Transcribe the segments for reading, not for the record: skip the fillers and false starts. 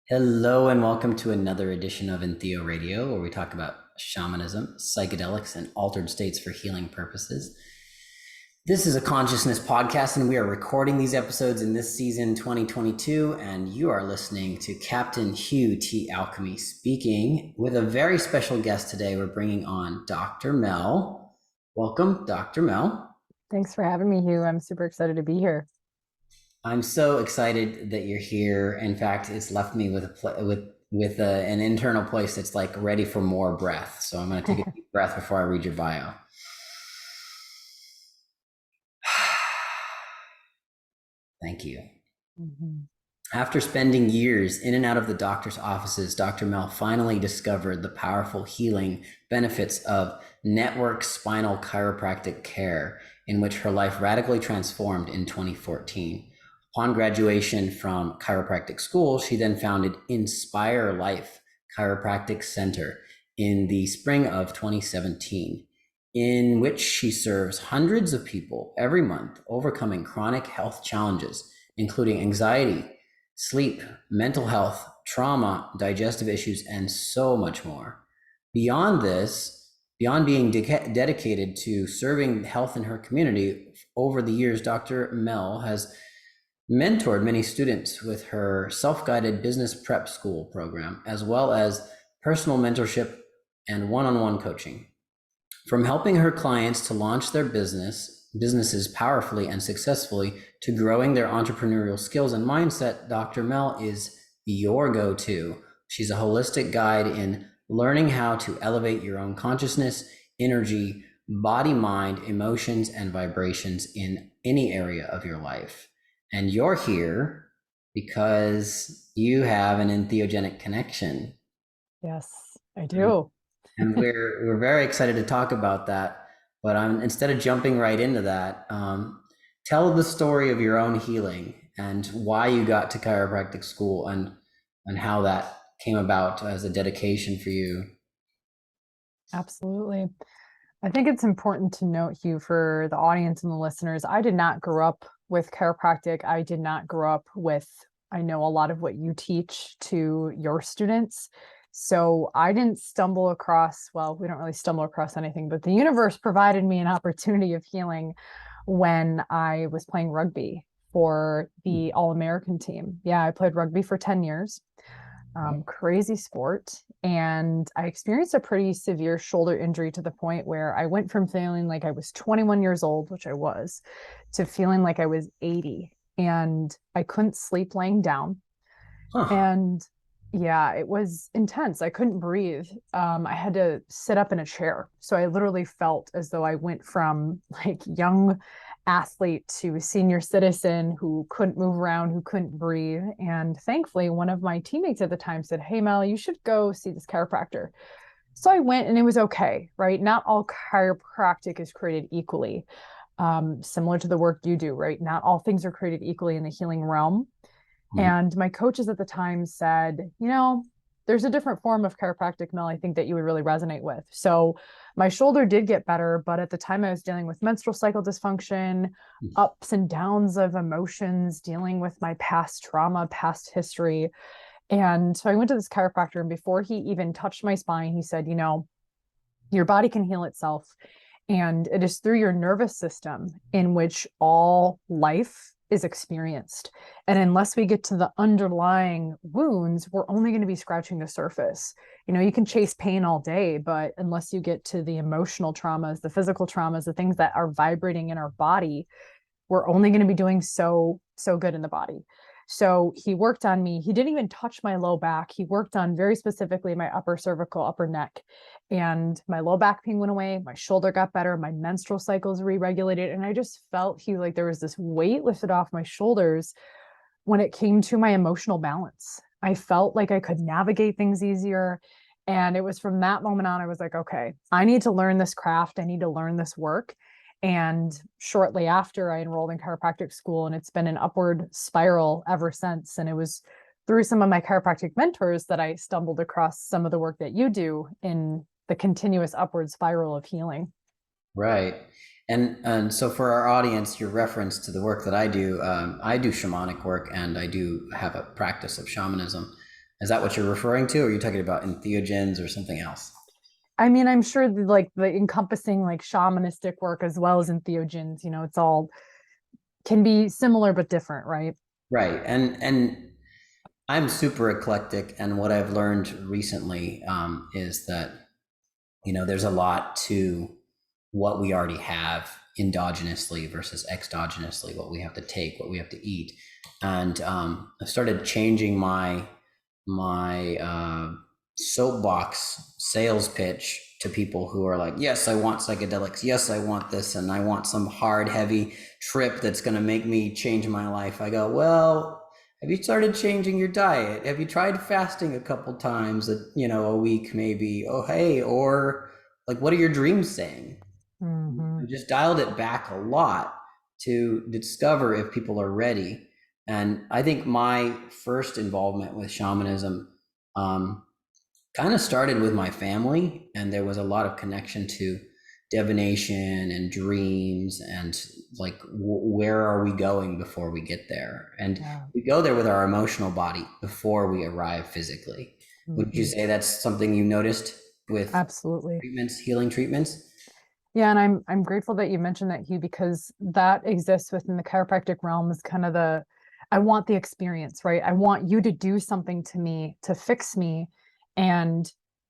Hello and welcome to another edition of EntheoRadio, where we talk about shamanism, psychedelics, and altered states for healing purposes. This is a consciousness podcast, and we are recording these episodes in this season 2022, and you are listening to Captain Hugh T Alkemi speaking with a very special guest today. We're bringing on Dr. Mel. Welcome, Dr. Mel. Thanks for having me, Hugh. I'm super excited to be here. I'm so excited that you're here. In fact, it's left me with an internal place that's like ready for more breath. So I'm going to take a deep breath before I read your bio. Thank you. Mm-hmm. After spending years in and out of the doctor's offices, Dr. Mel finally discovered the powerful healing benefits of Network Spinal Chiropractic Care, in which her life radically transformed in 2014. Upon graduation from chiropractic school, she then founded Inspire Life Chiropractic Center in the spring of 2017, in which she serves hundreds of people every month overcoming chronic health challenges, including anxiety, sleep, mental health, trauma, digestive issues, and so much more. Beyond this, beyond being dedicated to serving health in her community, over the years, Dr. Mel has mentored many students with her self-guided business prep school program, as well as personal mentorship and one-on-one coaching. From helping her clients to launch their businesses powerfully and successfully, to growing their entrepreneurial skills and mindset, Dr. Mel is your go-to. She's a holistic guide in learning how to elevate your own consciousness, energy, body, mind, emotions, and vibrations in any area of your life. And you're here because you have an entheogenic connection. Yes, I do. And we're very excited to talk about that. But instead of jumping right into that, tell the story of your own healing and why you got to chiropractic school and how that came about as a dedication for you. Absolutely. I think it's important to note, Hugh, for the audience and the listeners, I did not grow up with chiropractic. I did not grow up with, I know a lot of what you teach to your students. So I didn't stumble across, well, we don't really stumble across anything, but the universe provided me an opportunity of healing when I was playing rugby for the All-American team. Yeah, I played rugby for 10 years. Crazy sport. And I experienced a pretty severe shoulder injury to the point where I went from feeling like I was 21 years old, which I was, to feeling like I was 80. And I couldn't sleep laying down. And yeah, it was intense. I couldn't breathe. I had to sit up in a chair. So I literally felt as though I went from like young athlete to a senior citizen who couldn't move around, who couldn't breathe. And thankfully, one of my teammates at the time said, "Hey, Mel, you should go see this chiropractor." So I went and it was okay, right? Not all chiropractic is created equally. Similar to the work you do, right? Not all things are created equally in the healing realm. And my coaches at the time said, there's a different form of chiropractic, Mel, I think that you would really resonate with. So my shoulder did get better, but at the time I was dealing with menstrual cycle dysfunction, ups and downs of emotions, dealing with my past trauma, past history. And so I went to this chiropractor, and before he even touched my spine, he said, your body can heal itself. And it is through your nervous system in which all life is experienced. And unless we get to the underlying wounds, we're only going to be scratching the surface. You can chase pain all day, but unless you get to the emotional traumas, the physical traumas, the things that are vibrating in our body, we're only going to be doing so good in the body. So he worked on me. He didn't even touch my low back. He worked on very specifically my upper cervical, upper neck, and my low back pain went away. My shoulder got better. My menstrual cycles re-regulated. And I just felt like there was this weight lifted off my shoulders when it came to my emotional balance. I felt like I could navigate things easier. And it was from that moment on, I was like, okay, I need to learn this craft. I need to learn this work. And shortly after, I enrolled in chiropractic school, and it's been an upward spiral ever since. And it was through some of my chiropractic mentors that I stumbled across some of the work that you do in the continuous upward spiral of healing. Right. And so for our audience, your reference to the work that I do shamanic work, and I do have a practice of shamanism. Is that what you're referring to, or are you talking about entheogens or something else? I mean, I'm sure like the encompassing like shamanistic work as well as entheogens, it's all can be similar but different, right? Right. And I'm super eclectic, and what I've learned recently is that there's a lot to what we already have endogenously versus exogenously, what we have to take, what we have to eat. And I started changing my soapbox sales pitch to people who are like, yes, I want psychedelics. Yes, I want this. And I want some hard, heavy trip that's going to make me change my life. I go, well, have you started changing your diet? Have you tried fasting a couple times, a week maybe? Oh, hey, or like, what are your dreams saying? Hmm. I just dialed it back a lot to discover if people are ready. And I think my first involvement with shamanism um, kind of started with my family, and there was a lot of connection to divination and dreams and like where are we going before we get there, and Yeah. we go there with our emotional body before we arrive physically. Would you Hmm. say that's something you noticed with Absolutely. treatments, healing treatments? Yeah, and I'm grateful that you mentioned that, Hugh, because that exists within the chiropractic realm as kind of the I want the experience, right? I want you to do something to me to fix me. And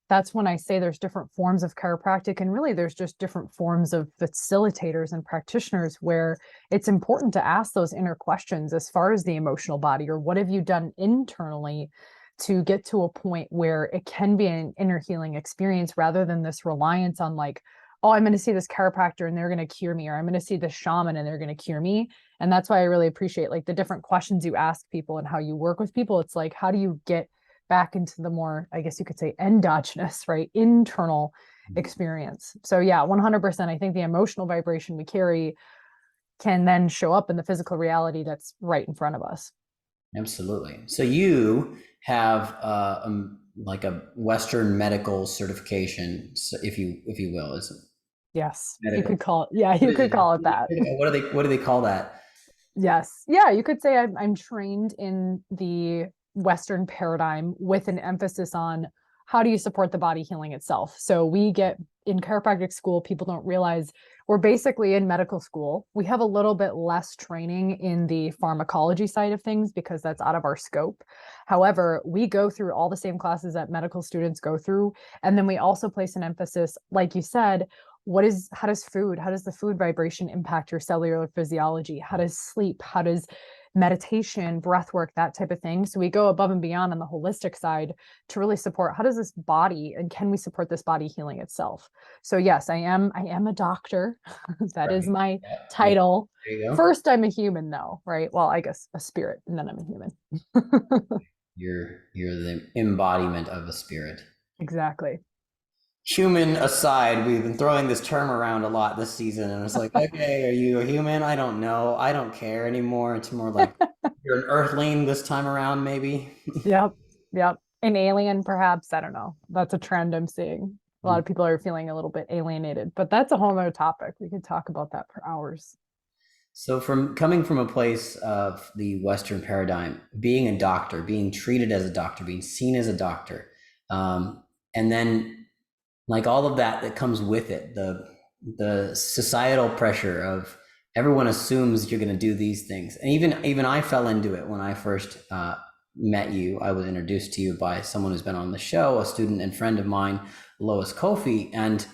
that's when I say there's different forms of chiropractic, and really there's just different forms of facilitators and practitioners where it's important to ask those inner questions as far as the emotional body, or what have you done internally to get to a point where it can be an inner healing experience rather than this reliance on like, oh, I'm going to see this chiropractor and they're going to cure me, or I'm going to see this shaman and they're going to cure me. And that's why I really appreciate like the different questions you ask people and how you work with people. It's like, how do you get back into the more, I guess you could say, endogenous, right? Internal experience. So, yeah, 100%. I think the emotional vibration we carry can then show up in the physical reality that's right in front of us. Absolutely. So you have like a Western medical certification, so if you will, is it Yes, you medical? could call it. Yeah, What you is could call it that. it? What do they call that? Yes. Yeah, you could say I'm trained in the Western paradigm with an emphasis on how do you support the body healing itself. So we get in chiropractic school, people don't realize we're basically in medical school. We have a little bit less training in the pharmacology side of things because that's out of our scope. However, we go through all the same classes that medical students go through. And then we also place an emphasis, like you said, how does the food vibration impact your cellular physiology? How does sleep, how does meditation, breath work, that type of thing? So we go above and beyond on the holistic side to really support how does this body and can we support this body healing itself? So yes, I am a doctor. That is Right. my Yeah. Yeah. title. There you go. First, I'm a human though, right? Well, I guess a spirit, and then I'm a human. You're the embodiment of a spirit. Exactly. Human aside, we've been throwing this term around a lot this season, and it's like, okay, are you a human? I don't know. I don't care anymore. It's more like you're an earthling this time around, maybe. Yep. Yep. An alien, perhaps. I don't know. That's a trend I'm seeing. A lot of people are feeling a little bit alienated, but that's a whole other topic. We could talk about that for hours. So, from coming from a place of the Western paradigm, being a doctor, being treated as a doctor, being seen as a doctor, and then like all of that comes with it, the societal pressure of everyone assumes you're going to do these things, and even I fell into it when I first met you. I was introduced to you by someone who's been on the show, a student and friend of mine, Lois Kofi, and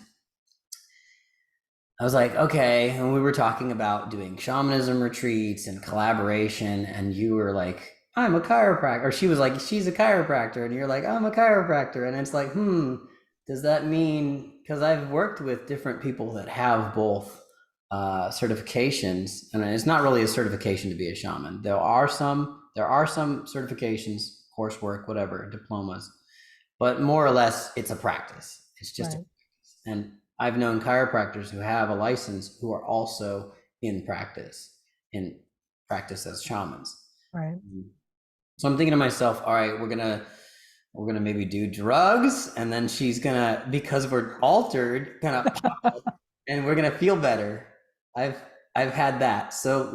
I was like, okay. And we were talking about doing shamanism retreats and collaboration. And you were like, I'm a chiropractor. Or she was like, she's a chiropractor. And you're like, I'm a chiropractor. And it's like, does that mean, because I've worked with different people that have both certifications, and it's not really a certification to be a shaman. There are some certifications, coursework, whatever, diplomas, but more or less it's a practice. It's just a Right. practice. And I've known chiropractors who have a license who are also in practice as shamans. Right. So I'm thinking to myself, all right, we're gonna maybe do drugs, and then she's gonna, because we're altered, kind of pop up, and we're gonna feel better. I've I've had that. So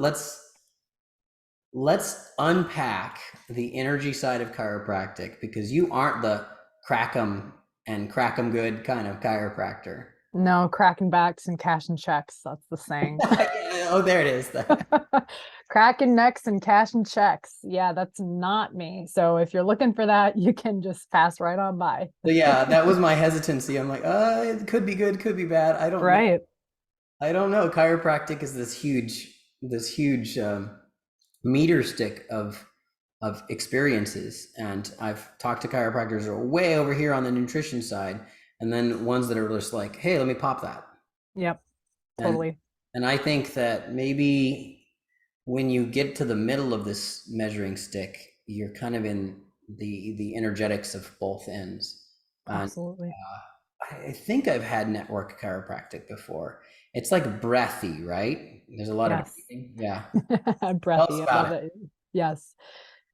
let's unpack the energy side of chiropractic, because you aren't the crack 'em and crack 'em good kind of chiropractor. No, cracking backs and cashing checks. That's the saying. Oh, there it is. Cracking necks and cashing checks. Yeah, that's not me. So if you're looking for that, you can just pass right on by. So yeah, that was my hesitancy. I'm like, it could be good, could be bad. I don't know. Right. I don't know. Chiropractic is this huge meter stick of experiences, and I've talked to chiropractors who are way over here on the nutrition side, and then ones that are just like, hey, let me pop that. Yep. And Totally. and I think that maybe when you get to the middle of this measuring stick, you're kind of in the energetics of both ends. And Absolutely. I think I've had network chiropractic before. It's like breathy, right? There's a lot of Yes. breathing. Yeah. Tell us Breathy. I about love it. it. Yes.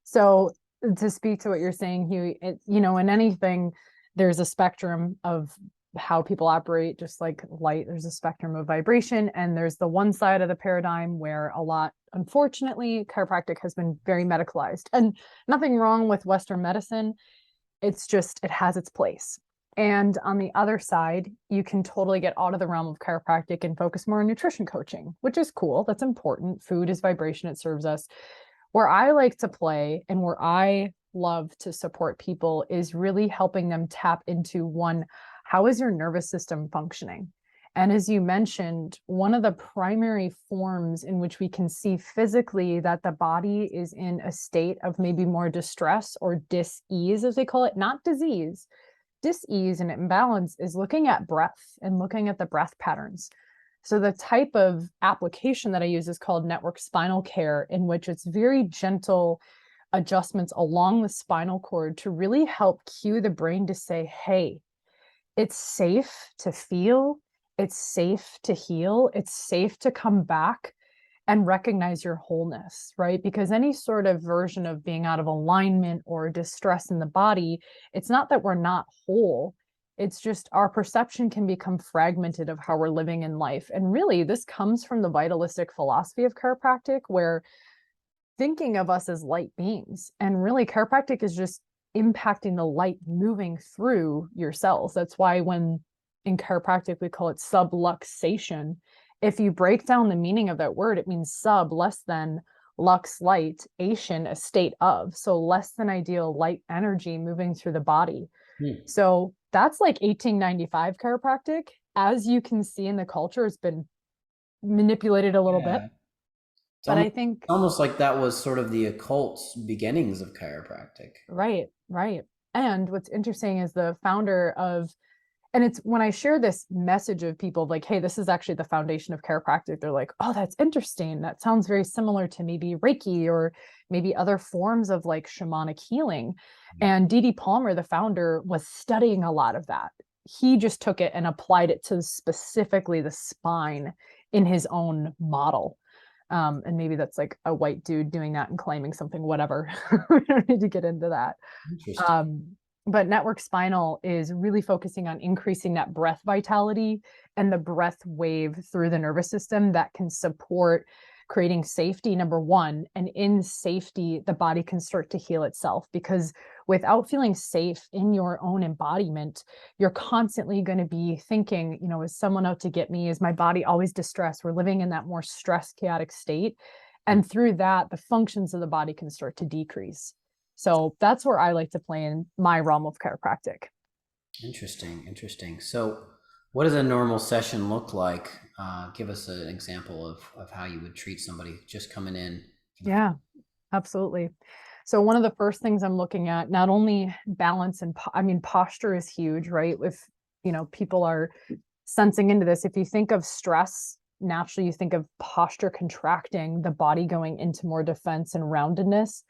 So to speak to what you're saying, Hugh, in anything, there's a spectrum of how people operate, just like light, there's a spectrum of vibration. And there's the one side of the paradigm where a lot, unfortunately, chiropractic has been very medicalized. And nothing wrong with Western medicine. It's just, it has its place. And on the other side, you can totally get out of the realm of chiropractic and focus more on nutrition coaching, which is cool. That's important. Food is vibration, it serves us. Where I like to play and where I love to support people is really helping them tap into one, how is your nervous system functioning? And as you mentioned, one of the primary forms in which we can see physically that the body is in a state of maybe more distress or dis-ease, as they call it, not disease, dis-ease and imbalance, is looking at breath and looking at the breath patterns. So the type of application that I use is called Network Spinal Care, in which it's very gentle adjustments along the spinal cord to really help cue the brain to say, hey, it's safe to feel, it's safe to heal, it's safe to come back and recognize your wholeness, right? Because any sort of version of being out of alignment or distress in the body, it's not that we're not whole. It's just our perception can become fragmented of how we're living in life. And really, this comes from the vitalistic philosophy of chiropractic, where thinking of us as light beings. And really, chiropractic is just impacting the light moving through your cells. That's why when in chiropractic, we call it subluxation. If you break down the meaning of that word, it means sub, less than, lux, light, ation, a state of. So less than ideal light energy moving through the body. Hmm. So that's like 1895 chiropractic. As you can see in the culture, it's been manipulated a little bit. Yeah. But I think, Almost like that was sort of the occult beginnings of chiropractic. right, right. And what's interesting is the founder of, and it's when I share this message of people like, hey, this is actually the foundation of chiropractic, they're like, oh, that's interesting. That sounds very similar to maybe Reiki or maybe other forms of like shamanic healing. And D.D. Palmer, the founder, was studying a lot of that. He just took it and applied it to specifically the spine in his own model. And maybe that's like a white dude doing that and claiming something, whatever. We don't need to get into that. Interesting. But network spinal is really focusing on increasing that breath vitality and the breath wave through the nervous system that can support creating safety, number one. And in safety, the body can start to heal itself, because without feeling safe in your own embodiment, you're constantly going to be thinking, is someone out to get me? Is my body always distressed? We're living in that more stressed, chaotic state. And through that, the functions of the body can start to decrease. So that's where I like to play in my realm of chiropractic. Interesting. Interesting. So, what does a normal session look like? Give us an example of how you would treat somebody just coming in. Yeah, absolutely. So one of the first things I'm looking at, not only balance and posture is huge, right? If people are sensing into this, if you think of stress, naturally you think of posture contracting, the body going into more defense and roundedness.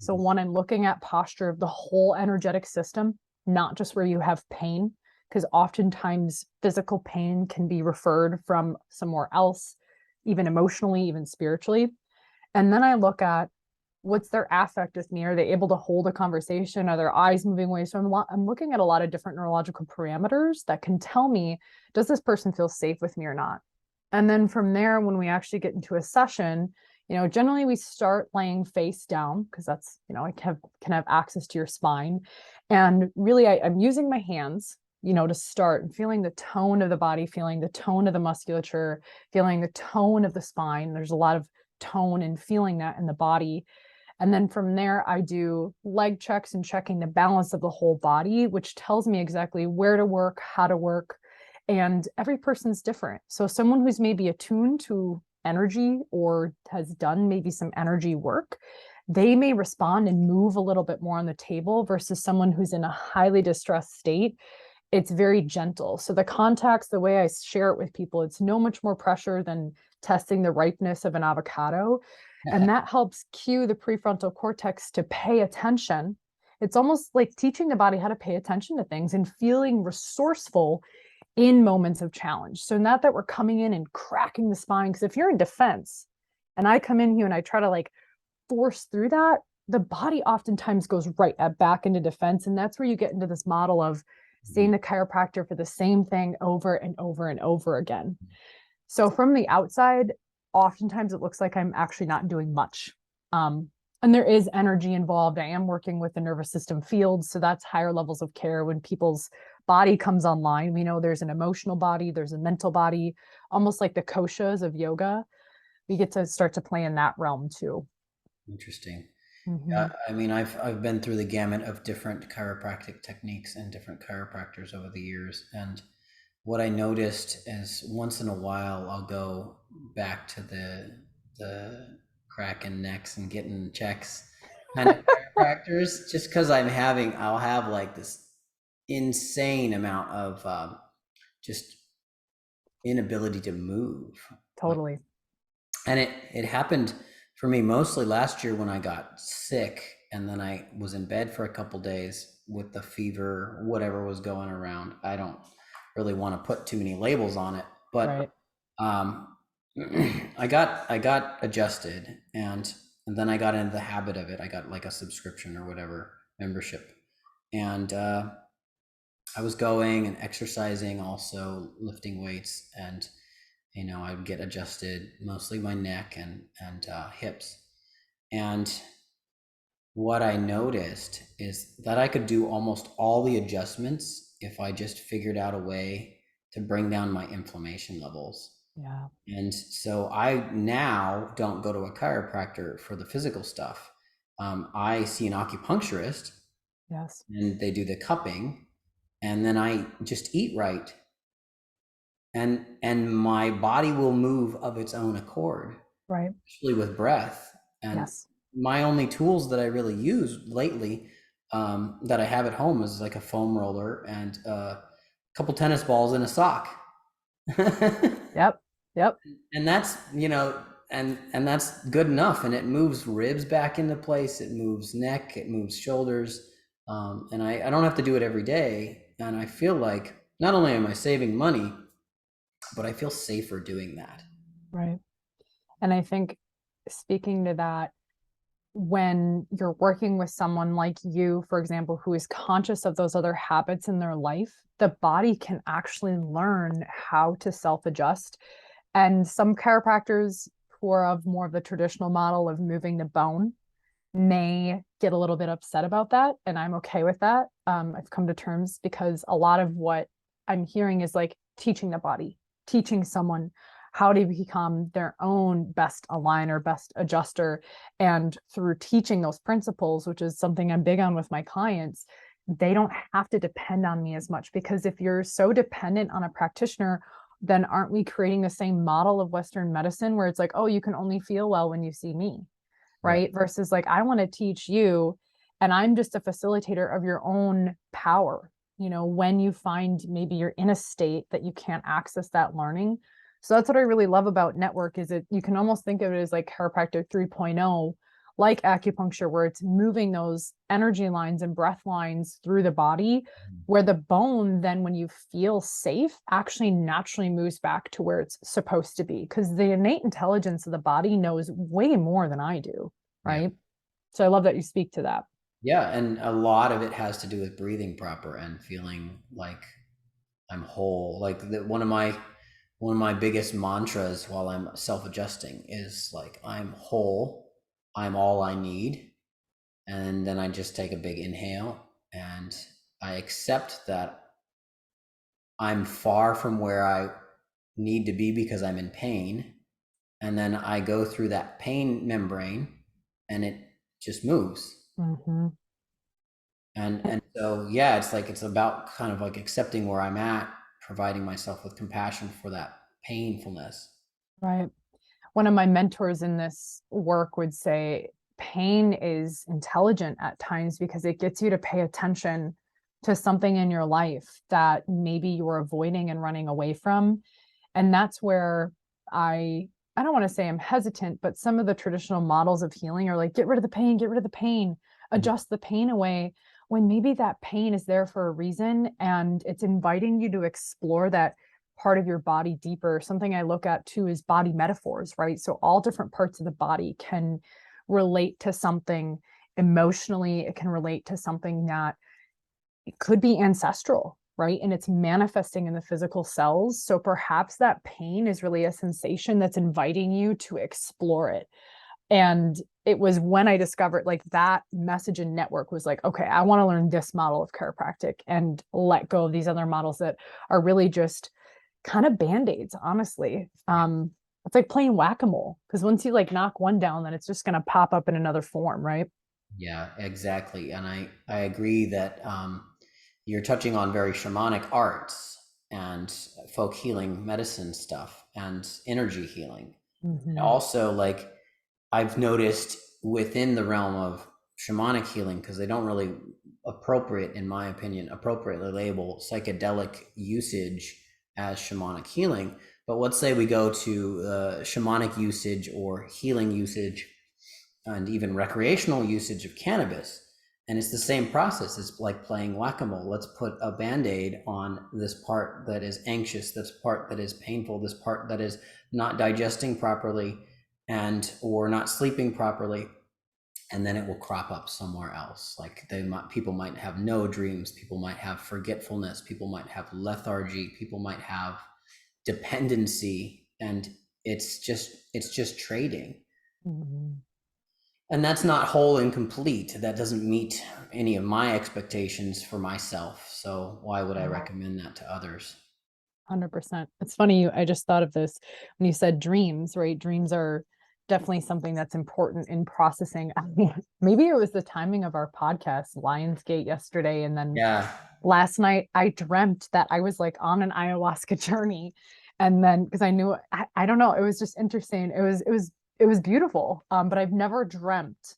So one, I'm looking at posture of the whole energetic system, not just where you have pain, because oftentimes physical pain can be referred from somewhere else, even emotionally, even spiritually. And then I look at what's their affect with me. Are they able to hold a conversation? Are their eyes moving away? So I'm looking at a lot of different neurological parameters that can tell me, does this person feel safe with me or not? And then from there, when we actually get into a session, Generally we start laying face down because that's, I can have access to your spine. And really I'm using my hands, to start and feeling the tone of the body, feeling the tone of the musculature, feeling the tone of the spine. There's a lot of tone and feeling that in the body. And then from there, I do leg checks and checking the balance of the whole body, which tells me exactly where to work, how to work. And every person's different. So someone who's maybe attuned to energy or has done maybe some energy work, they may respond and move a little bit more on the table versus someone who's in a highly distressed state. It's very gentle. So the contacts, the way I share it with people, it's no much more pressure than testing the ripeness of an avocado. And that helps cue the prefrontal cortex to pay attention. It's almost like teaching the body how to pay attention to things and feeling resourceful in moments of challenge. So not that we're coming in and cracking the spine, because if you're in defense and I come in here and I try to like force through that, the body oftentimes goes right back into defense. And that's where you get into this model of seeing the chiropractor for the same thing over and over and over again. So from the outside, oftentimes it looks like I'm actually not doing much. And there is energy involved. I am working with the nervous system field. So that's higher levels of care when people's body comes online. We know there's an emotional body, there's a mental body, almost like the koshas of yoga. We get to start to play in that realm too. Interesting. Mm-hmm. Yeah, I mean, I've been through the gamut of different chiropractic techniques and different chiropractors over the years, and what I noticed is once in a while I'll go back to the cracking necks and getting checks kind of chiropractors, just because I'll have like this insane amount of just inability to move. Totally. And it happened for me mostly last year when I got sick, and then I was in bed for a couple days with the fever, whatever was going around. I don't really want to put too many labels on it, but Right. I got adjusted, and then I got into the habit of it. I got like a subscription or whatever membership, and I was going and exercising, also lifting weights, and I would get adjusted, mostly my neck and hips. And what I noticed is that I could do almost all the adjustments if I just figured out a way to bring down my inflammation levels. Yeah. And so I now don't go to a chiropractor for the physical stuff. I see an acupuncturist. Yes. And they do the cupping, and then I just eat right, and my body will move of its own accord, Right. especially with breath. And Yes. my only tools that I really use lately, that I have at home, is like a foam roller and a couple tennis balls and a sock. Yep. Yep. And that's, and that's good enough. And it moves ribs back into place. It moves neck. It moves shoulders. And I don't have to do it every day. And I feel like not only am I saving money, but I feel safer doing that. Right. And I think speaking to that, when you're working with someone like you, for example, who is conscious of those other habits in their life, the body can actually learn how to self-adjust. And some chiropractors who are of more of the traditional model of moving the bone may get a little bit upset about that. And I'm okay with that. I've come to terms because a lot of what I'm hearing is like teaching the body, teaching someone how to become their own best aligner, best adjuster. And through teaching those principles, which is something I'm big on with my clients, they don't have to depend on me as much, because if you're so dependent on a practitioner, then aren't we creating the same model of Western medicine where it's like, oh, you can only feel well when you see me, right? Versus like, I want to teach you, and I'm just a facilitator of your own power. When you find maybe you're in a state that you can't access that learning. So that's what I really love about Network, is you can almost think of it as like chiropractic 3.0, like acupuncture, where it's moving those energy lines and breath lines through the body, where the bone then, when you feel safe, actually naturally moves back to where it's supposed to be, because the innate intelligence of the body knows way more than I do, right? Yeah. So I love that you speak to that. Yeah, and a lot of it has to do with breathing proper and feeling like I'm whole. Like one of one of my biggest mantras while I'm self-adjusting is like, I'm whole, I'm all I need. And then I just take a big inhale and I accept that I'm far from where I need to be because I'm in pain. And then I go through that pain membrane and it just moves. Mm-hmm. And so yeah, it's like it's about kind of like accepting where I'm at, providing myself with compassion for that painfulness. Right. One of my mentors in this work would say pain is intelligent at times because it gets you to pay attention to something in your life that maybe you're avoiding and running away from. And that's where I don't want to say I'm hesitant, but some of the traditional models of healing are like, get rid of the pain, get rid of the pain, adjust the pain away, when maybe that pain is there for a reason and it's inviting you to explore that part of your body deeper. Something I look at too is body metaphors, right? So all different parts of the body can relate to something emotionally. It can relate to something that it could be ancestral, right? And it's manifesting in the physical cells. So perhaps that pain is really a sensation that's inviting you to explore it. And it was when I discovered like that message and network was like, okay, I want to learn this model of chiropractic and let go of these other models that are really just kind of band-aids, honestly. It's like playing whack-a-mole because once you like knock one down, then it's just going to pop up in another form, right? Yeah, exactly. And I agree that you're touching on very shamanic arts and folk healing medicine stuff and energy healing. And Mm-hmm. also, like, I've noticed within the realm of shamanic healing, because they don't really in my opinion, appropriately label psychedelic usage as shamanic healing. But let's say we go to shamanic usage or healing usage and even recreational usage of cannabis. And it's the same process. It's like playing whack-a-mole. Let's put a band-aid on this part that is anxious, this part that is painful, this part that is not digesting properly and or not sleeping properly. And then it will crop up somewhere else. Like people might have no dreams, people might have forgetfulness, people might have lethargy, people might have dependency, and it's just trading. Mm-hmm. And that's not whole and complete. That doesn't meet any of my expectations for myself. So why would I recommend that to others? 100%. It's funny, I just thought of this when you said dreams, right? Dreams are definitely something that's important in processing. I mean, maybe it was the timing of our podcast, Lionsgate, yesterday. And then Yeah. last night, I dreamt that I was like on an ayahuasca journey. And then because I knew, I don't know, it was just interesting. It was beautiful. But I've never dreamt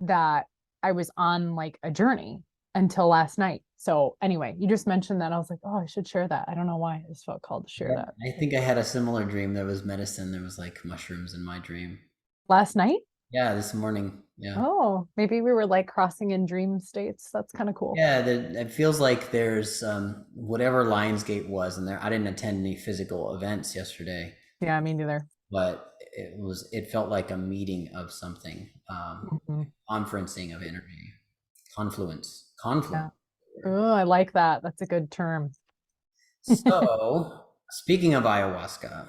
that I was on like a journey until last night. So anyway, you just mentioned that. I was like, oh, I should share that. I don't know why. I just felt called to share Yeah. that. I think I had a similar dream. There was medicine. There was like mushrooms in my dream. Last night? Yeah, this morning. Yeah. Oh, maybe we were like crossing in dream states. That's kind of cool. Yeah, it feels like there's whatever Lionsgate was, and there I didn't attend any physical events yesterday, Yeah, me neither. but it felt like a meeting of something, Mhm. conferencing of energy, Yeah. confluence. Oh, I like that. That's a good term. So, speaking of ayahuasca,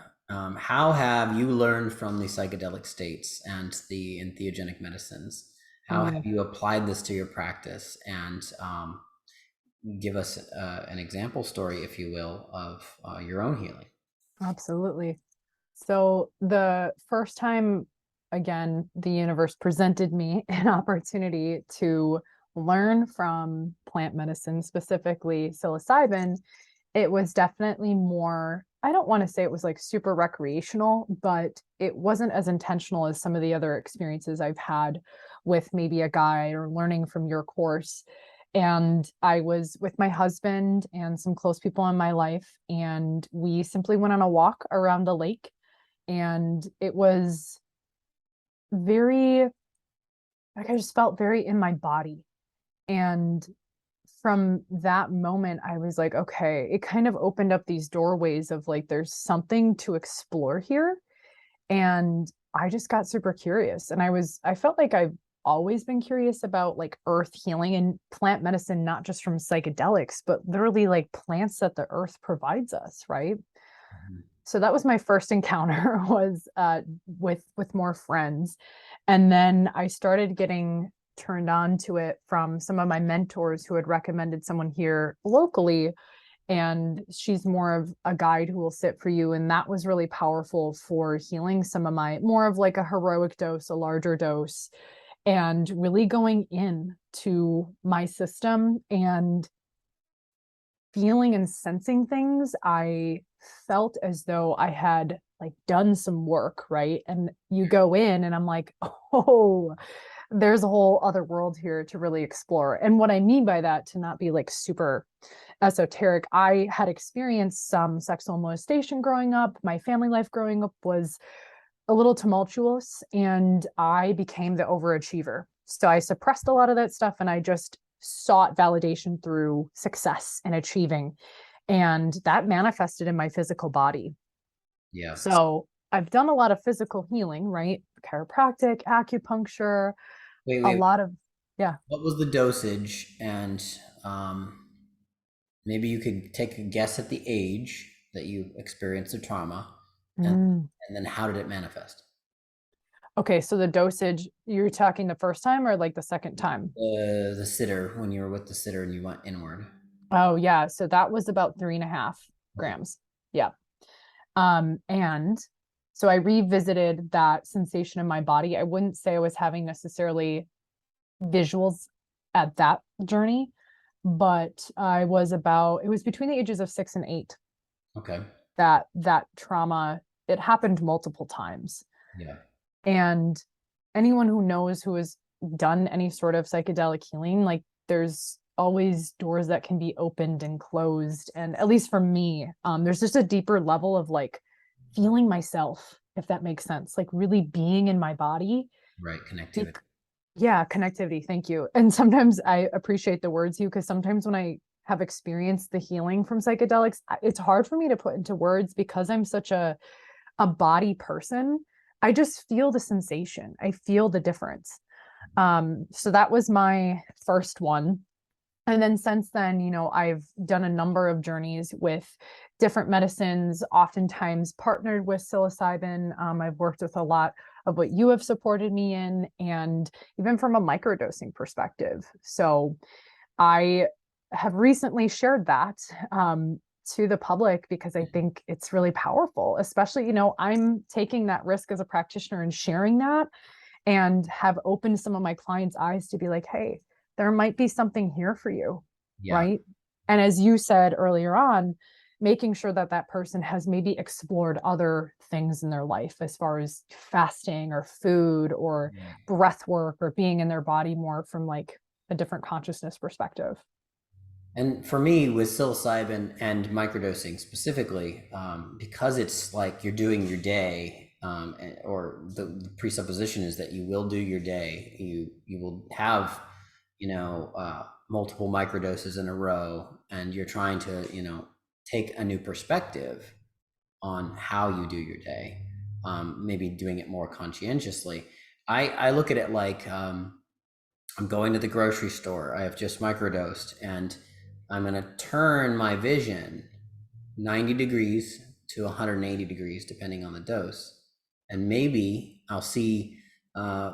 how have you learned from the psychedelic states and the entheogenic medicines? How have Mm, you applied this to your practice? And give us an example story, if you will, of your own healing. absolutely. So the first time, again, the universe presented me an opportunity to learn from plant medicine, specifically psilocybin, it was definitely more, I don't want to say it was like super recreational, but it wasn't as intentional as some of the other experiences I've had with maybe a guide or learning from your course. And I was with my husband and some close people in my life, and we simply went on a walk around a lake. And it was very, like, I just felt very in my body. And from that moment, I was like, okay, it kind of opened up these doorways of like, there's something to explore here. And I just got super curious. And I felt like I've always been curious about like earth healing and plant medicine, not just from psychedelics, but literally like plants that the earth provides us, right? Mhm. So that was my first encounter was with more friends. And then I started getting turned on to it from some of my mentors who had recommended someone here locally, and she's more of a guide who will sit for you, and that was really powerful for healing some of my more of like a heroic dose, a larger dose, and really going in to my system and feeling and sensing things. I felt as though I had like done some work, right? And you go in and I'm like, oh, there's a whole other world here to really explore. And what I mean by that, to not be like super esoteric, I had experienced some sexual molestation growing up. My family life growing up was a little tumultuous, and I became the overachiever. So I suppressed a lot of that stuff and I just sought validation through success and achieving. And that manifested in my physical body. Yeah. So I've done a lot of physical healing, right? Chiropractic, acupuncture, a Wait. lot of, yeah. What was the dosage? And maybe you could take a guess at the age that you experienced the trauma, and Mm. and then how did it manifest? Okay, so the dosage, you're talking the first time or like the second time? The sitter, when you were with the sitter and you went inward. Oh, yeah. So that was about 3.5 Okay. grams. Yeah. And so I revisited that sensation in my body. I wouldn't say I was having necessarily visuals at that journey, but it was between the ages of 6 and 8 Okay. that trauma, it happened multiple times. Yeah. And anyone who knows, who has done any sort of psychedelic healing, like there's always doors that can be opened and closed. And at least for me, there's just a deeper level of like feeling myself, if that makes sense, like really being in my body. Right. Connectivity. Yeah, connectivity. Thank you. And sometimes I appreciate the words, you, because sometimes when I have experienced the healing from psychedelics, it's hard for me to put into words because I'm such a body person. I just feel the sensation. I feel the difference. So that was my first one. And then since then, I've done a number of journeys with different medicines, oftentimes partnered with psilocybin. I've worked with a lot of what you have supported me in, and even from a microdosing perspective. So I have recently shared that to the public because I think it's really powerful, especially, I'm taking that risk as a practitioner and sharing that, and have opened some of my clients' eyes to be like, hey, there might be something here for you, Yeah. right? And as you said earlier on, making sure that that person has maybe explored other things in their life as far as fasting or food or Right. breath work or being in their body more from like a different consciousness perspective. And for me, with psilocybin and microdosing specifically, because it's like you're doing your day, or the presupposition is that you will do your day. You will have, multiple microdoses in a row, and you're trying to, take a new perspective on how you do your day. Maybe doing it more conscientiously. I look at it like I'm going to the grocery store. I have just microdosed, and I'm going to turn my vision 90 degrees to 180 degrees, depending on the dose. And maybe I'll see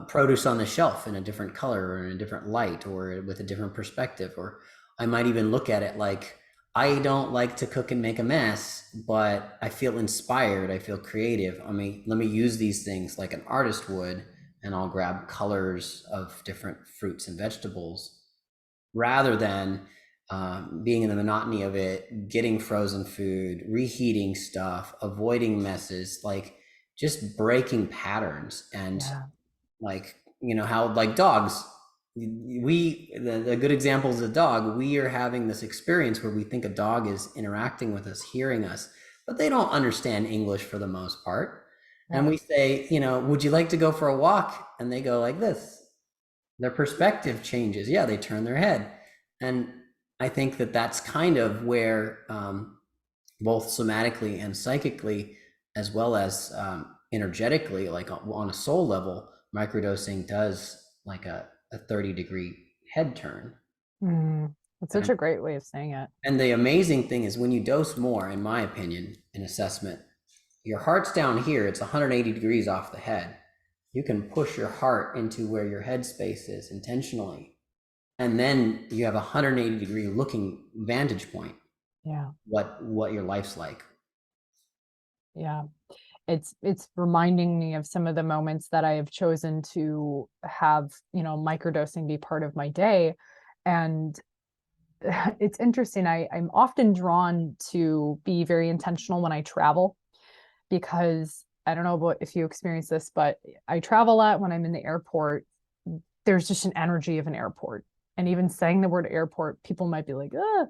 produce on the shelf in a different color or in a different light or with a different perspective. Or I might even look at it like, I don't like to cook and make a mess, but I feel inspired. I feel creative. Let me use these things like an artist would, and I'll grab colors of different fruits and vegetables rather than being in the monotony of it, getting frozen food, reheating stuff, avoiding messes, like just breaking patterns. And Yeah. like, how like dogs, the good example is a dog. We are having this experience where we think a dog is interacting with us, hearing us, but they don't understand English for the most part. And Yeah. we say, would you like to go for a walk? And they go like this. Their perspective changes. Yeah, they turn their head. And I think that that's kind of where both somatically and psychically, as well as energetically, like on a soul level, microdosing does like a 30-degree head turn. That's such And, a great way of saying it. and the amazing thing is when you dose more, in my opinion, in assessment, your heart's down here, it's 180 degrees off the head. You can push your heart into where your head space is intentionally. And then you have a 180-degree looking vantage point. Yeah. What your life's like. Yeah. It's reminding me of some of the moments that I have chosen to have, microdosing be part of my day. And it's interesting. I'm often drawn to be very intentional when I travel, because I don't know about if you experience this, but I travel a lot. When I'm in the airport, there's just an energy of an airport. And even saying the word airport, people might be like, ugh.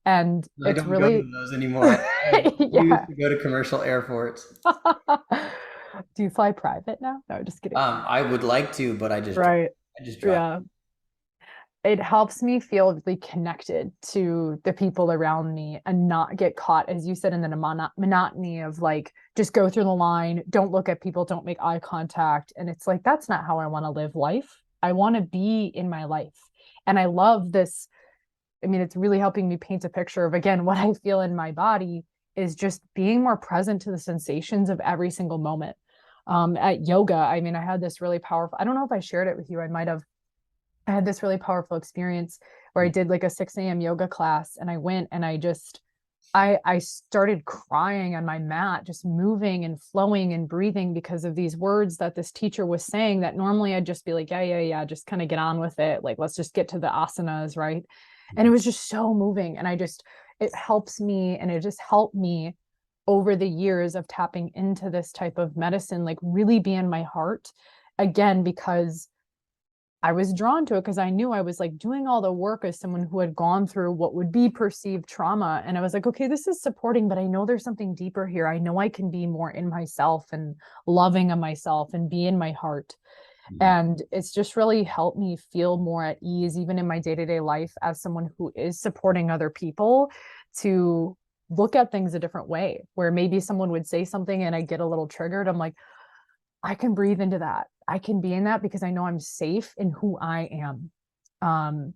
And I it's don't go really, to those anymore. I used yeah. to go to commercial airports. Do you fly private now? No, just kidding. I would like to, but Right. I just dropped. Yeah. It helps me feel really connected to the people around me and not get caught, as you said, in the monotony of like, just go through the line, don't look at people, don't make eye contact. And it's like, that's not how I want to live life. I want to be in my life. And I love this. I mean, it's really helping me paint a picture of, again, what I feel in my body is just being more present to the sensations of every single moment. At yoga, I mean, I had this really powerful, I don't know if I shared it with you. I had this really powerful experience where I did like a 6 a.m. yoga class, and I went and I started crying on my mat, just moving and flowing and breathing because of these words that this teacher was saying that normally I'd just be like, yeah, yeah, yeah, just kind of get on with it. Like, let's just get to the asanas, right? And it was just so moving. And it helps me, and it just helped me over the years of tapping into this type of medicine, like really be in my heart again, because I was drawn to it because I knew I was like doing all the work as someone who had gone through what would be perceived trauma. And I was like, okay, this is supporting, but I know there's something deeper here. I know I can be more in myself and loving of myself and be in my heart. And it's just really helped me feel more at ease, even in my day-to-day life, as someone who is supporting other people to look at things a different way, where maybe someone would say something and I get a little triggered. I'm like, I can breathe into that. I can be in that because I know I'm safe in who I am.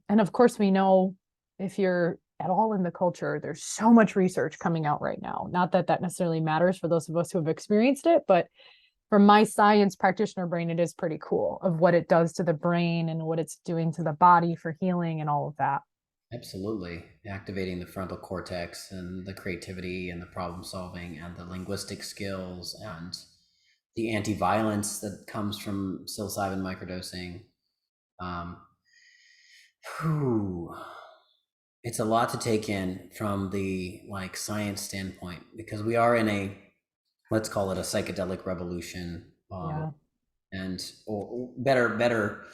And of course, we know, if you're at all in the culture, there's so much research coming out right now. Not that that necessarily matters for those of us who have experienced it, but from my science practitioner brain, it is pretty cool of what it does to the brain and what it's doing to the body for healing and all of that. Absolutely. Activating the frontal cortex and the creativity and the problem solving and the linguistic skills and the anti-violence that comes from psilocybin microdosing. Um, whew, it's a lot to take in from the like science standpoint, because we are in a, let's call it a psychedelic revolution. Yeah. And or better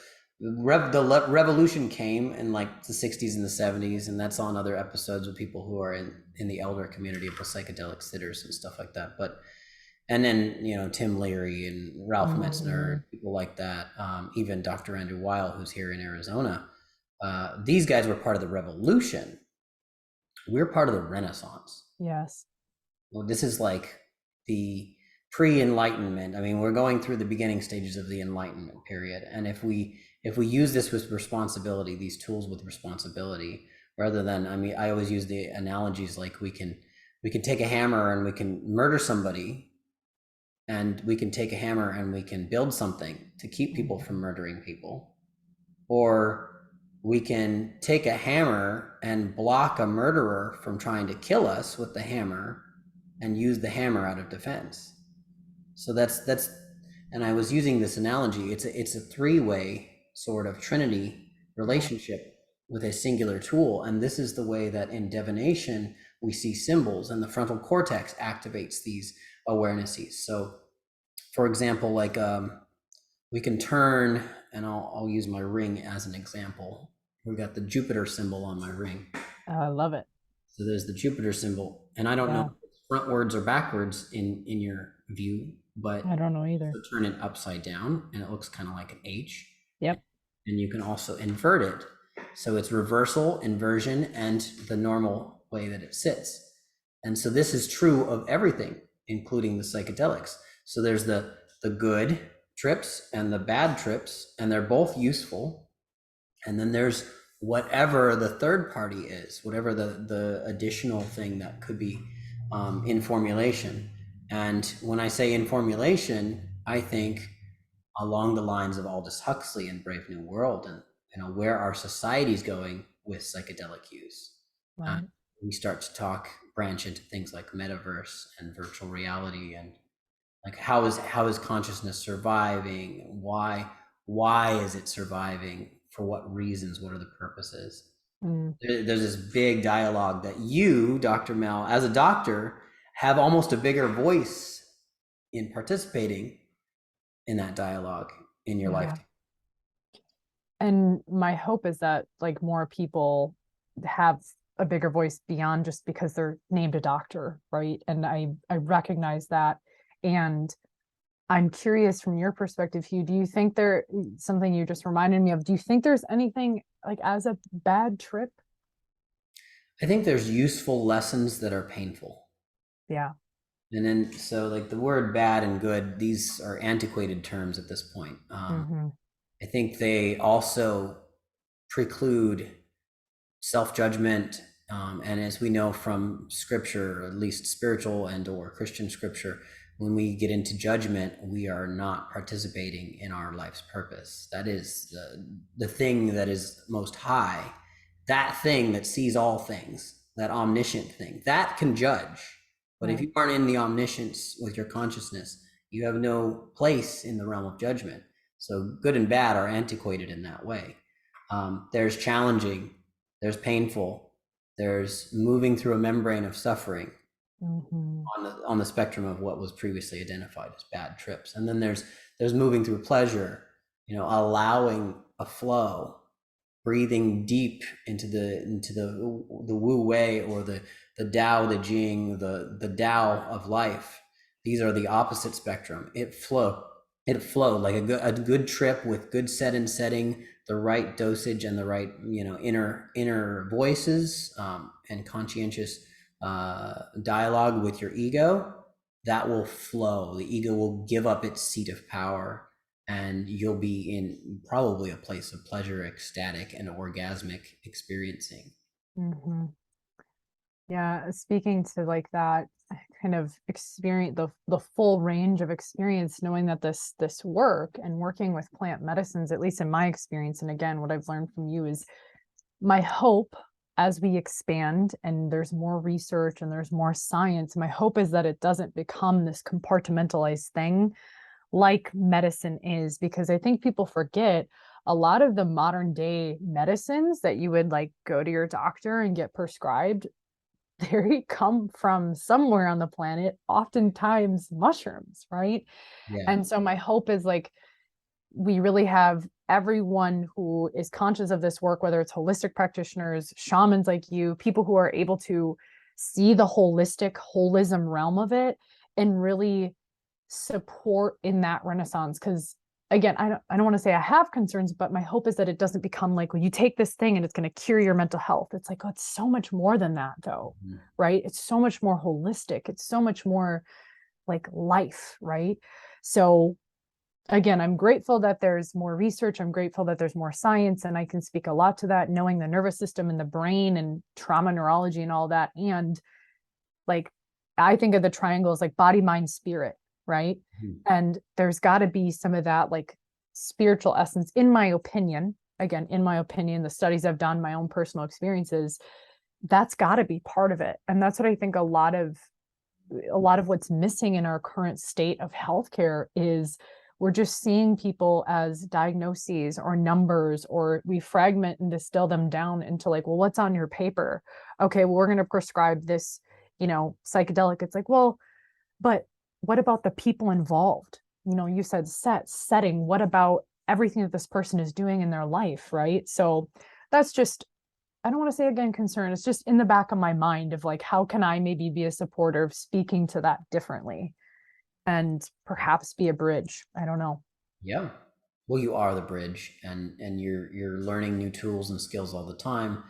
the revolution came in like the 60s and the 70s, and that's on other episodes with people who are in the elder community of the psychedelic sitters and stuff like that. But and then Tim Leary and Ralph Metzner, people like that, even Dr. Andrew Weil, who's here in Arizona. These guys were part of the revolution. We're part of the Renaissance. Yes. Well, this is like the pre-enlightenment. I mean, we're going through the beginning stages of the enlightenment period, and if we use this with responsibility, these tools with responsibility, rather than, I mean, I always use the analogies like we can take a hammer and we can murder somebody, and we can take a hammer and we can build something to keep people from murdering people, or we can take a hammer and block a murderer from trying to kill us with the hammer and use the hammer out of defense. So that's and I was using this analogy. It's a three-way sort of trinity relationship with a singular tool. And this is the way that in divination we see symbols, and the frontal cortex activates these awarenesses. So for example, like we can turn, and I'll use my ring as an example. We've got the Jupiter symbol on my ring. I love it. So there's the Jupiter symbol, and I don't know if it's frontwards or backwards in your view, but I don't know either. turn it upside down and it looks kind of like an H. Yep. And you can also invert it. So it's reversal, inversion, and the normal way that it sits. And so this is true of everything, including the psychedelics. So there's the good trips and the bad trips, and they're both useful. And then there's whatever the third party is, whatever the additional thing that could be in formulation. And when I say in formulation, I think along the lines of Aldous Huxley and Brave New World, and where our society's going with psychedelic use. Uh, Right. we start to branch into things like metaverse and virtual reality, and like how is consciousness surviving? Why is it surviving? For what reasons? What are the purposes? Mm. There's this big dialogue that you, Dr. Mel, as a doctor, have almost a bigger voice in participating in that dialogue in your Yeah. lifetime. And my hope is that like more people have a bigger voice beyond just because they're named a doctor, right? And I recognize that. And I'm curious from your perspective, Hugh, do you think something you just reminded me of, do you think there's anything like as a bad trip? I think there's useful lessons that are painful. Yeah. And then, so like the word bad and good, these are antiquated terms at this point. Mm-hmm. I think they also preclude self-judgment, and as we know from scripture, at least spiritual and or Christian scripture, when we get into judgment, we are not participating in our life's purpose. That is the thing that is most high, that thing that sees all things, that omniscient thing, that can judge. But if Right. you aren't in the omniscience with your consciousness, you have no place in the realm of judgment. So good and bad are antiquated in that way. There's challenging, there's painful, there's moving through a membrane of suffering Mm-hmm. on the spectrum of what was previously identified as bad trips. And then there's moving through pleasure, allowing a flow, breathing deep into the Wu Wei, or the Tao, the Jing, the Tao of life. These are the opposite spectrum. It flow like a good trip with good set and setting, the right dosage and the right inner voices, and conscientious dialogue with your ego. That will flow. The ego will give up its seat of power, and you'll be in probably a place of pleasure, ecstatic, and orgasmic experiencing. Mm-hmm. Yeah, speaking to like that kind of experience, the full range of experience, knowing that this work and working with plant medicines, at least in my experience, and again, what I've learned from you is my hope as we expand and there's more research and there's more science, my hope is that it doesn't become this compartmentalized thing like medicine is, because I think people forget a lot of the modern day medicines that you would like go to your doctor and get prescribed, they come from somewhere on the planet, oftentimes mushrooms, right? Yeah. And so my hope is like we really have everyone who is conscious of this work, whether it's holistic practitioners, shamans like you, people who are able to see the holistic holism realm of it and really support in that renaissance. Because again, I don't want to say I have concerns, but my hope is that it doesn't become like, well, you take this thing and it's going to cure your mental health. It's like, oh, it's so much more than that though, Mhm. right? It's so much more holistic. It's so much more like life, right? So again, I'm grateful that there's more research. I'm grateful that there's more science, and I can speak a lot to that, knowing the nervous system and the brain and trauma neurology and all that. And like, I think of the triangles like body, mind, spirit, right? Mhm. And there's got to be some of that like spiritual essence, in my opinion. Again, in my opinion, the studies I've done, my own personal experiences, that's got to be part of it. And that's what I think a lot of what's missing in our current state of healthcare is we're just seeing people as diagnoses or numbers, or we fragment and distill them down into like, well, what's on your paper? Okay, well, we're going to prescribe this, psychedelic. It's like, well, but what about the people involved? You said setting. What about everything that this person is doing in their life, right? So that's just, I don't want to say again concern. It's just in the back of my mind of like, how can I maybe be a supporter of speaking to that differently and perhaps be a bridge? I don't know. Yeah. Well, you are the bridge, and you're learning new tools and skills all the time.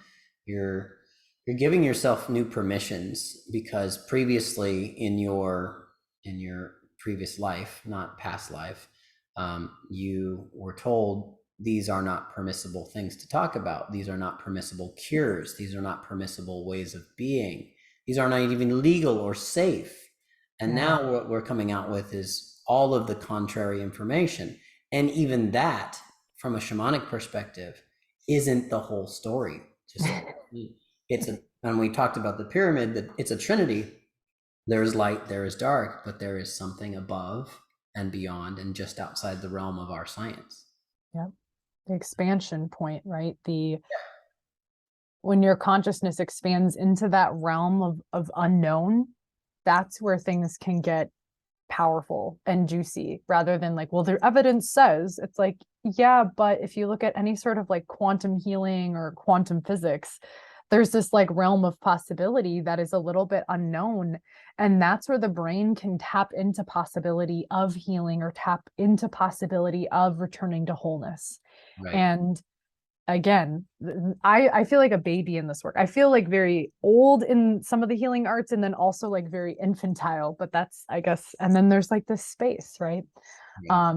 You're you're giving yourself new permissions, because previously in your previous life, not past life, you were told these are not permissible things to talk about. These are not permissible cures. These are not permissible ways of being. These are not even legal or safe. And now what we're coming out with is all of the contrary information. And even that, from a shamanic perspective, isn't the whole story. Just and we talked about the pyramid, that it's a trinity. There is light, there is dark, but there is something above and beyond and just outside the realm of our science. Yep. The expansion point, right? When your consciousness expands into that realm of unknown, that's where things can get powerful and juicy, rather than like, well, the evidence says. It's like, yeah, but if you look at any sort of like quantum healing or quantum physics, there's this like realm of possibility that is a little bit unknown. And that's where the brain can tap into possibility of healing or tap into possibility of returning to wholeness. Right. And again, I feel like a baby in this work. I feel like very old in some of the healing arts, and then also like very infantile, but that's, I guess, and then there's like this space, right? Yeah.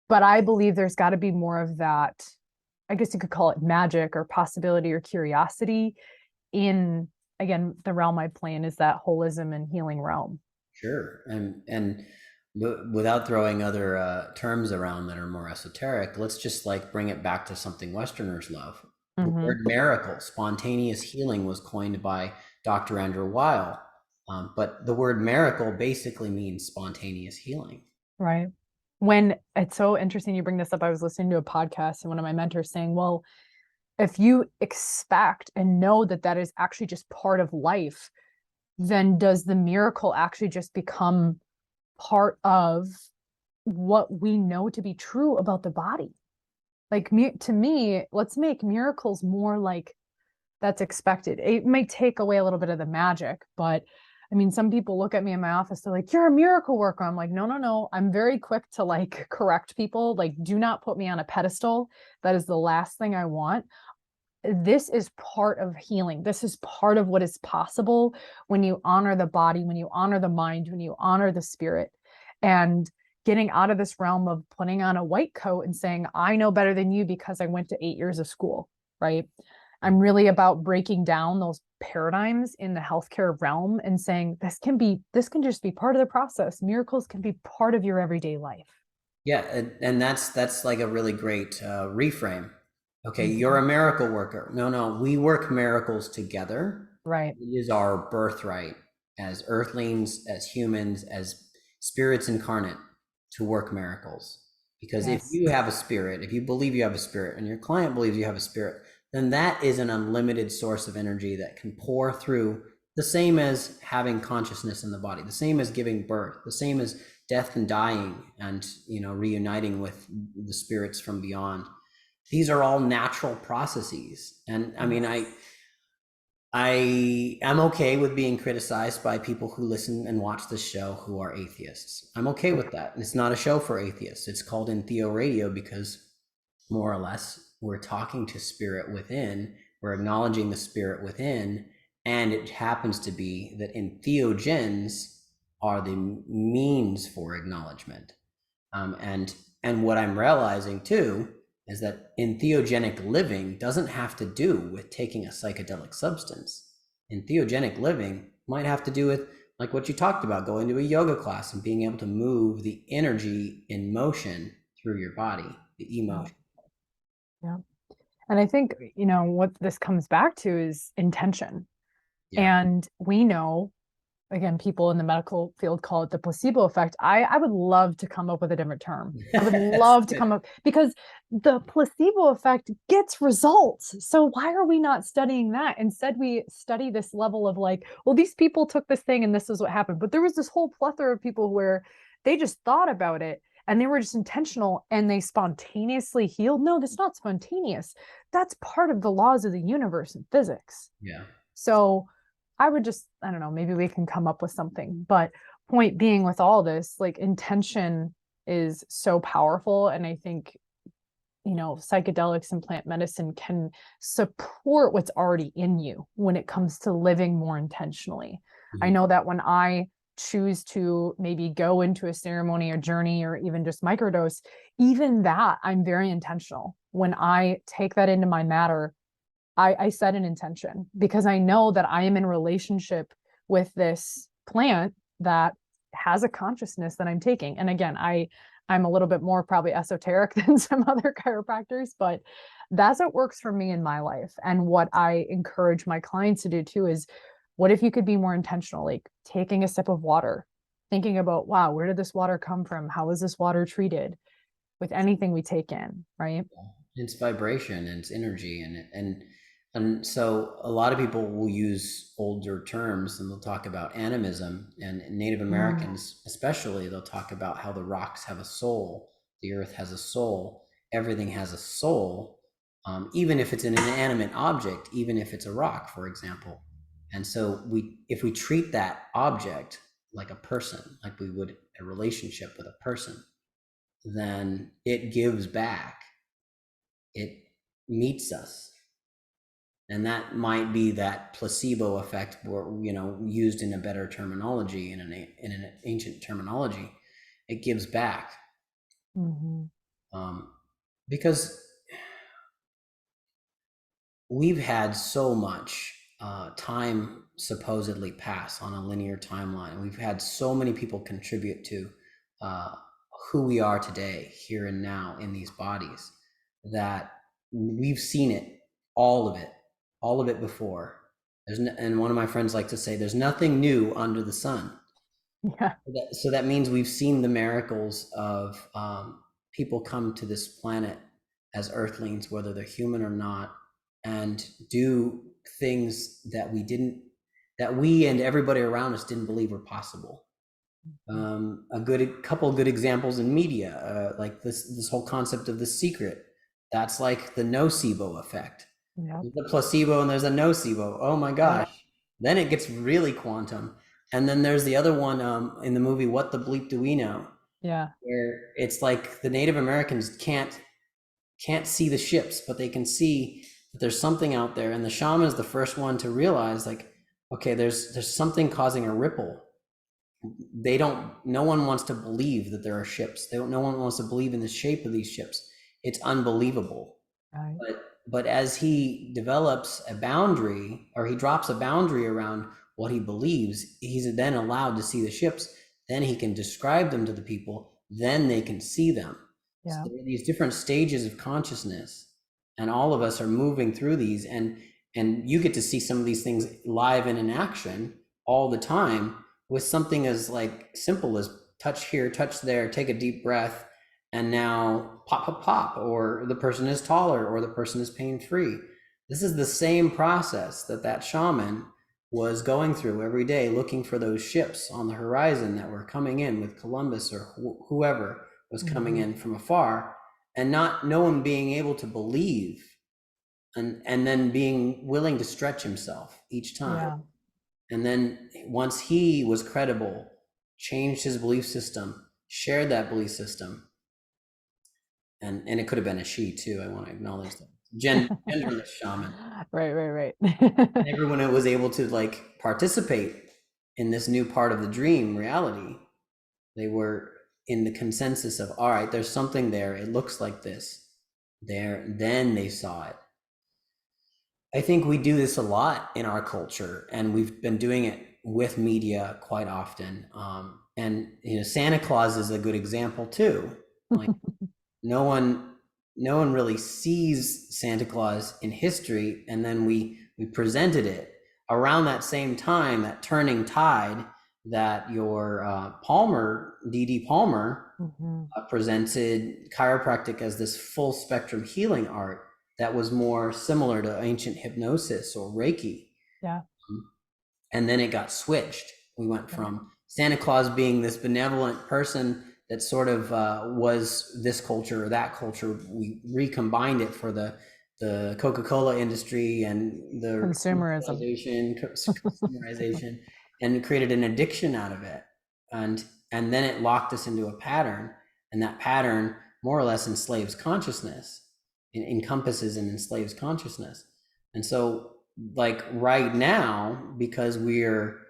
But I believe there's got to be more of that, I guess you could call it magic or possibility or curiosity in, again, the realm I play in is that holism and healing realm. Sure. And without throwing other terms around that are more esoteric, let's just like bring it back to something Westerners love. The word miracle, spontaneous healing, was coined by Dr. Andrew Weil. But the word miracle basically means spontaneous healing. Right. When it's so interesting you bring this up, I was listening to a podcast and one of my mentors saying, well, if you expect and know that that is actually just part of life, then does the miracle actually just become part of what we know to be true about the body? Like, to me, let's make miracles more like that's expected. It may take away a little bit of the magic, but I mean, some people look at me in my office, they're like, you're a miracle worker. I'm like, no, no, no. I'm very quick to like correct people. Like, do not put me on a pedestal. That is the last thing I want. This is part of healing. This is part of what is possible when you honor the body, when you honor the mind, when you honor the spirit, and getting out of this realm of putting on a white coat and saying, I know better than you because I went to 8 years of school, right? I'm really about breaking down those paradigms in the healthcare realm and saying this can just be part of the process. Miracles can be part of your everyday life. Yeah, and that's like a really great reframe. Okay, you're a miracle worker. No, we work miracles together. Right. It is our birthright as earthlings, as humans, as spirits incarnate, to work miracles. Because if you have a spirit, if you believe you have a spirit, and your client believes you have a spirit, then that is an unlimited source of energy that can pour through, the same as having consciousness in the body, the same as giving birth, the same as death and dying, and reuniting with the spirits from beyond. These are all natural processes. And I mean, I am okay with being criticized by people who listen and watch this show who are atheists. I'm okay with that. It's not a show for atheists. It's called EntheoRadio because, more or less, we're talking to spirit within, we're acknowledging the spirit within, and it happens to be that entheogens are the means for acknowledgement. And what I'm realizing too is that entheogenic living doesn't have to do with taking a psychedelic substance. Entheogenic living might have to do with, like what you talked about, going to a yoga class and being able to move the energy in motion through your body, the emotion. Yeah. And I think, what this comes back to is intention. Yeah. And we know, again, people in the medical field call it the placebo effect. I would love to come up with a different term. I would love to come up, because the placebo effect gets results. So why are we not studying that? Instead, we study this level of like, well, these people took this thing and this is what happened. But there was this whole plethora of people where they just thought about it and they were just intentional and they spontaneously healed. No, that's not spontaneous. That's part of the laws of the universe and physics. Yeah. So I would just, I don't know, maybe we can come up with something. But point being, with all this, like, intention is so powerful. And I think, psychedelics and plant medicine can support what's already in you when it comes to living more intentionally. I know that when I choose to maybe go into a ceremony or journey or even just microdose, even that, I'm very intentional. When I take that into my matter, I set an intention because I know that I am in relationship with this plant that has a consciousness that I'm taking. And again, I'm a little bit more probably esoteric than some other chiropractors, but that's what works for me in my life. And what I encourage my clients to do too is, what if you could be more intentional, like taking a sip of water, thinking about, wow, where did this water come from? How is this water treated? With anything we take in, right? It's vibration and it's energy, and so a lot of people will use older terms and they'll talk about animism, and Native Americans especially, they'll talk about how the rocks have a soul, the earth has a soul, everything has a soul, even if it's an inanimate object, even if it's a rock, for example. And so if we treat that object like a person, like we would a relationship with a person, then it gives back, it meets us. And that might be that placebo effect, or used in a better terminology, in an ancient terminology. It gives back. Because we've had so much time supposedly pass on a linear timeline. We've had so many people contribute to who we are today, here and now, in these bodies, that we've seen it, all of it before. And one of my friends like to say, there's nothing new under the sun. Yeah. So that means we've seen the miracles of people come to this planet as earthlings, whether they're human or not, and do things that we and everybody around us didn't believe were possible. A couple of good examples in media, like this whole concept of The Secret. That's like the nocebo effect. Yeah. There's the placebo and there's a nocebo. Oh my gosh. Then it gets really quantum. And then there's the other one in the movie What the Bleep Do We Know? Yeah. Where it's like the Native Americans can't see the ships, but they can see that there's something out there. And the shaman is the first one to realize, like, okay, there's something causing a ripple. No one wants to believe that there are ships. No one wants to believe in the shape of these ships. It's unbelievable. Right. But as he develops a boundary, or he drops a boundary around what he believes, he's then allowed to see the ships. Then he can describe them to the people. Then they can see them. Yeah. So there are these different stages of consciousness, and all of us are moving through these. And you get to see some of these things live and in action all the time, with something as like simple as touch here, touch there, take a deep breath, and now pop, pop, pop, or the person is taller, or the person is pain-free. This is the same process that shaman was going through every day, looking for those ships on the horizon that were coming in with Columbus, or whoever was coming in from afar, and no one being able to believe, and then being willing to stretch himself each time. Yeah. And then once he was credible, changed his belief system, shared that belief system, and it could have been a she too. I want to acknowledge that. Genderless shaman. Right. Everyone was able to like participate in this new part of the dream reality. They were in the consensus of, all right, there's something there. It looks like this. Then they saw it. I think we do this a lot in our culture, and we've been doing it with media quite often. And Santa Claus is a good example too. Like no one really sees Santa Claus in history, and then we presented it around that same time, that turning tide that your Palmer, D.D. Palmer, presented chiropractic as this full spectrum healing art that was more similar to ancient hypnosis or Reiki. Yeah. And then it got switched. We went from Santa Claus being this benevolent person that sort of was this culture or that culture. We recombined it for the Coca-Cola industry and the consumerization, and created an addiction out of it. And then it locked us into a pattern, and that pattern more or less enslaves consciousness. Encompasses and enslaves consciousness. And so like right now, because we're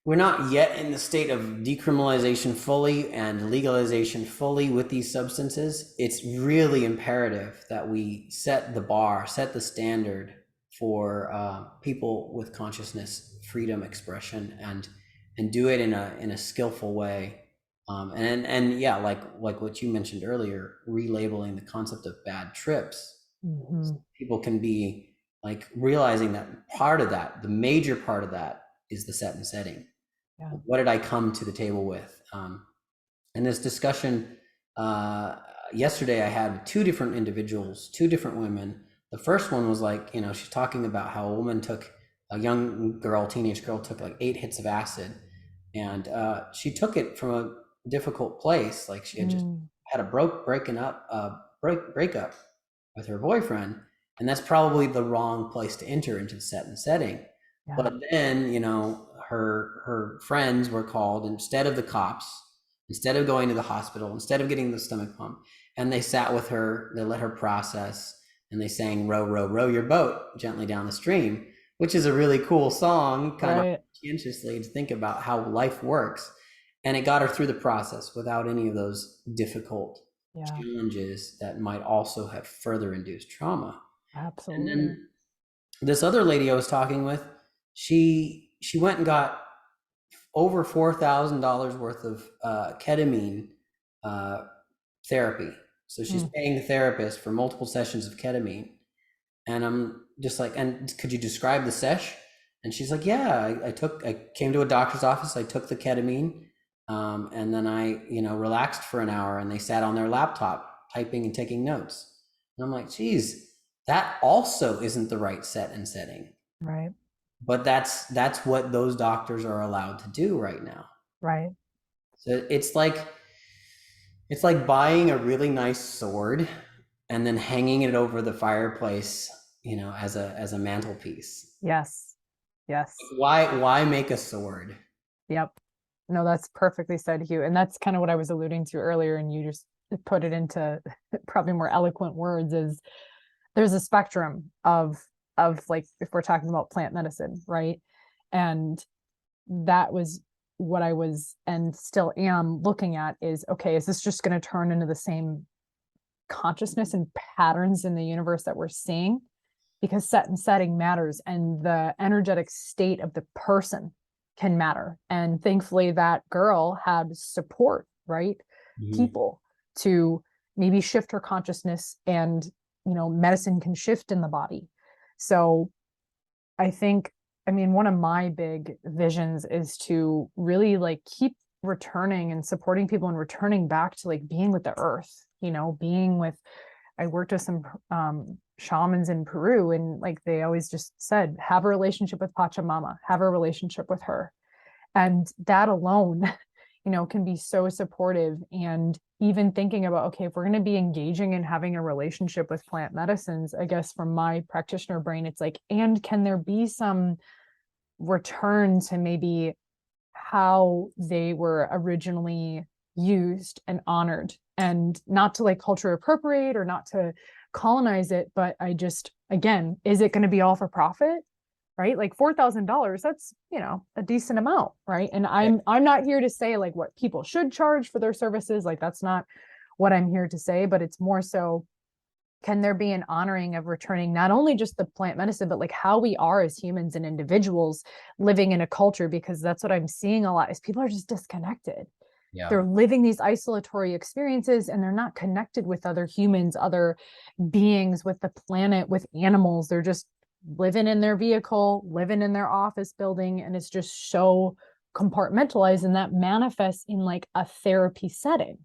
not yet in the state of decriminalization fully and legalization fully with these substances, it's really imperative that we set the bar, set the standard for people with consciousness, freedom, expression, and do it in a skillful way. And yeah, like what you mentioned earlier, relabeling the concept of bad trips. Mm-hmm. People can be like realizing that part of that, the major part of that, is the set and setting. Yeah. What did I come to the table with? And this discussion yesterday, I had two different individuals, two different women. The first one was like, she's talking about how a young girl, teenage girl, took like 8 hits of acid, and she took it from a difficult place. Like she had just had a breakup with her boyfriend, and that's probably the wrong place to enter into the set and setting. Yeah. But then, her friends were called instead of the cops, instead of going to the hospital, instead of getting the stomach pump, and they sat with her, they let her process, and they sang "Row, row, row your boat gently down the stream," which is a really cool song, kind of conscientiously to think about how life works. And it got her through the process without any of those difficult challenges that might also have further induced trauma. Absolutely. And then this other lady I was talking with, she went and got over $4,000 worth of ketamine therapy. So she's paying the therapist for multiple sessions of ketamine. And I'm just like, and could you describe the sesh? And she's like, yeah, I came to a doctor's office, I took the ketamine, and then I, relaxed for an hour, and they sat on their laptop typing and taking notes. And I'm like, geez, that also isn't the right set and setting. Right. But that's what those doctors are allowed to do right now. Right. So it's like buying a really nice sword and then hanging it over the fireplace, as a mantelpiece. Yes. Yes. Why make a sword? Yep. No, that's perfectly said, Hugh. And that's kind of what I was alluding to earlier, and you just put it into probably more eloquent words, is there's a spectrum of like, if we're talking about plant medicine, right? And that was what I was and still am looking at is, okay, is this just going to turn into the same consciousness and patterns in the universe that we're seeing? Because set and setting matters, and the energetic state of the person can matter. And thankfully that girl had support, right? People to maybe shift her consciousness, and medicine can shift in the body. So I think, one of my big visions is to really like keep returning and supporting people and returning back to like being with the earth, being with, I worked with some shamans in Peru, and like they always just said, have a relationship with Pachamama, have a relationship with her. And that alone, can be so supportive. And even thinking about, okay, if we're going to be engaging and having a relationship with plant medicines, I guess from my practitioner brain, it's like, and can there be some return to maybe how they were originally used and honored, and not to like culture appropriate or not to colonize it, but I just, again, is it going to be all for profit? Right? Like $4,000, that's, a decent amount, right? And I'm not here to say like what people should charge for their services. Like that's not what I'm here to say, but it's more so, can there be an honoring of returning not only just the plant medicine, but like how we are as humans and individuals living in a culture? Because that's what I'm seeing a lot, is people are just disconnected. Yeah. They're living these isolatory experiences, and they're not connected with other humans, other beings, with the planet, with animals. They're just living in their vehicle, living in their office building, and it's just so compartmentalized, and that manifests in like a therapy setting,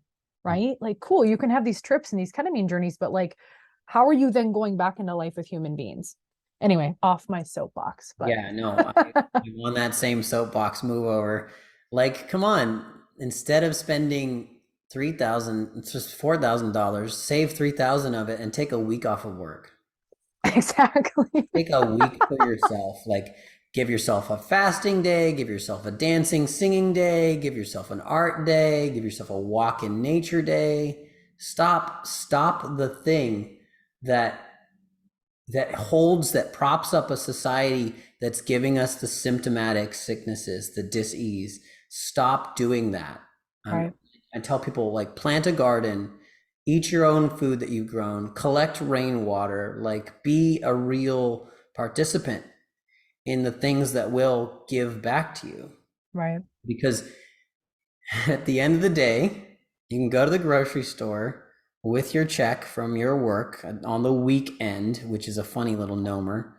right? Like, cool, you can have these trips and these ketamine journeys, but like, how are you then going back into life with human beings? Anyway, off my soapbox. But yeah, no, I'm on that same soapbox move over. Like, come on, instead of spending $3,000, it's just $4,000, save 3,000 of it and take a week off of work. Exactly. Take a week for yourself. Like, give yourself a fasting day, give yourself a dancing, singing day, give yourself an art day, give yourself a walk in nature day. Stop the thing that props up a society that's giving us the symptomatic sicknesses, the dis-ease. Stop doing that. Right. I tell people, like, plant a garden, eat your own food that you've grown, collect rainwater, like, be a real participant in the things that will give back to you. Right. because at the end of the day, you can go to the grocery store with your check from your work on the weekend, which is a funny little nomer.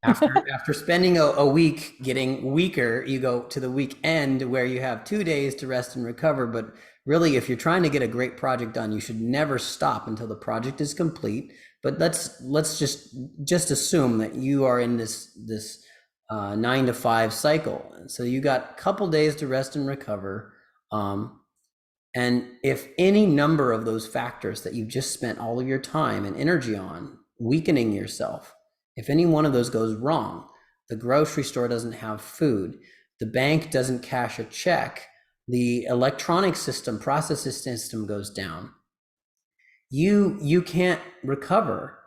After spending a week getting weaker, you go to the weekend where you have 2 days to rest and recover. But really, if you're trying to get a great project done, you should never stop until the project is complete. But let's just assume that you are in this 9 to 5 cycle. So you got a couple days to rest and recover. And if any number of those factors that you've just spent all of your time and energy on, weakening yourself, if any one of those goes wrong, the grocery store doesn't have food, the bank doesn't cash a check, the electronic system, process system goes down, you can't recover.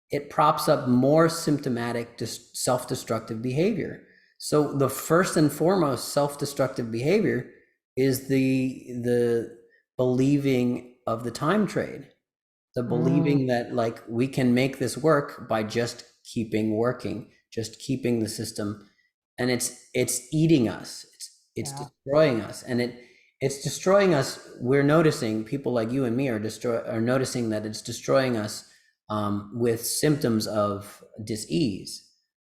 It props up more symptomatic self-destructive behavior. So the first and foremost self-destructive behavior is the believing of the time trade, the believing that like we can make this work by just keeping working, just keeping the system, and it's eating us, it's Yeah. destroying us, and it's destroying us. We're noticing, people like you and me are noticing that it's destroying us with symptoms of dis-ease.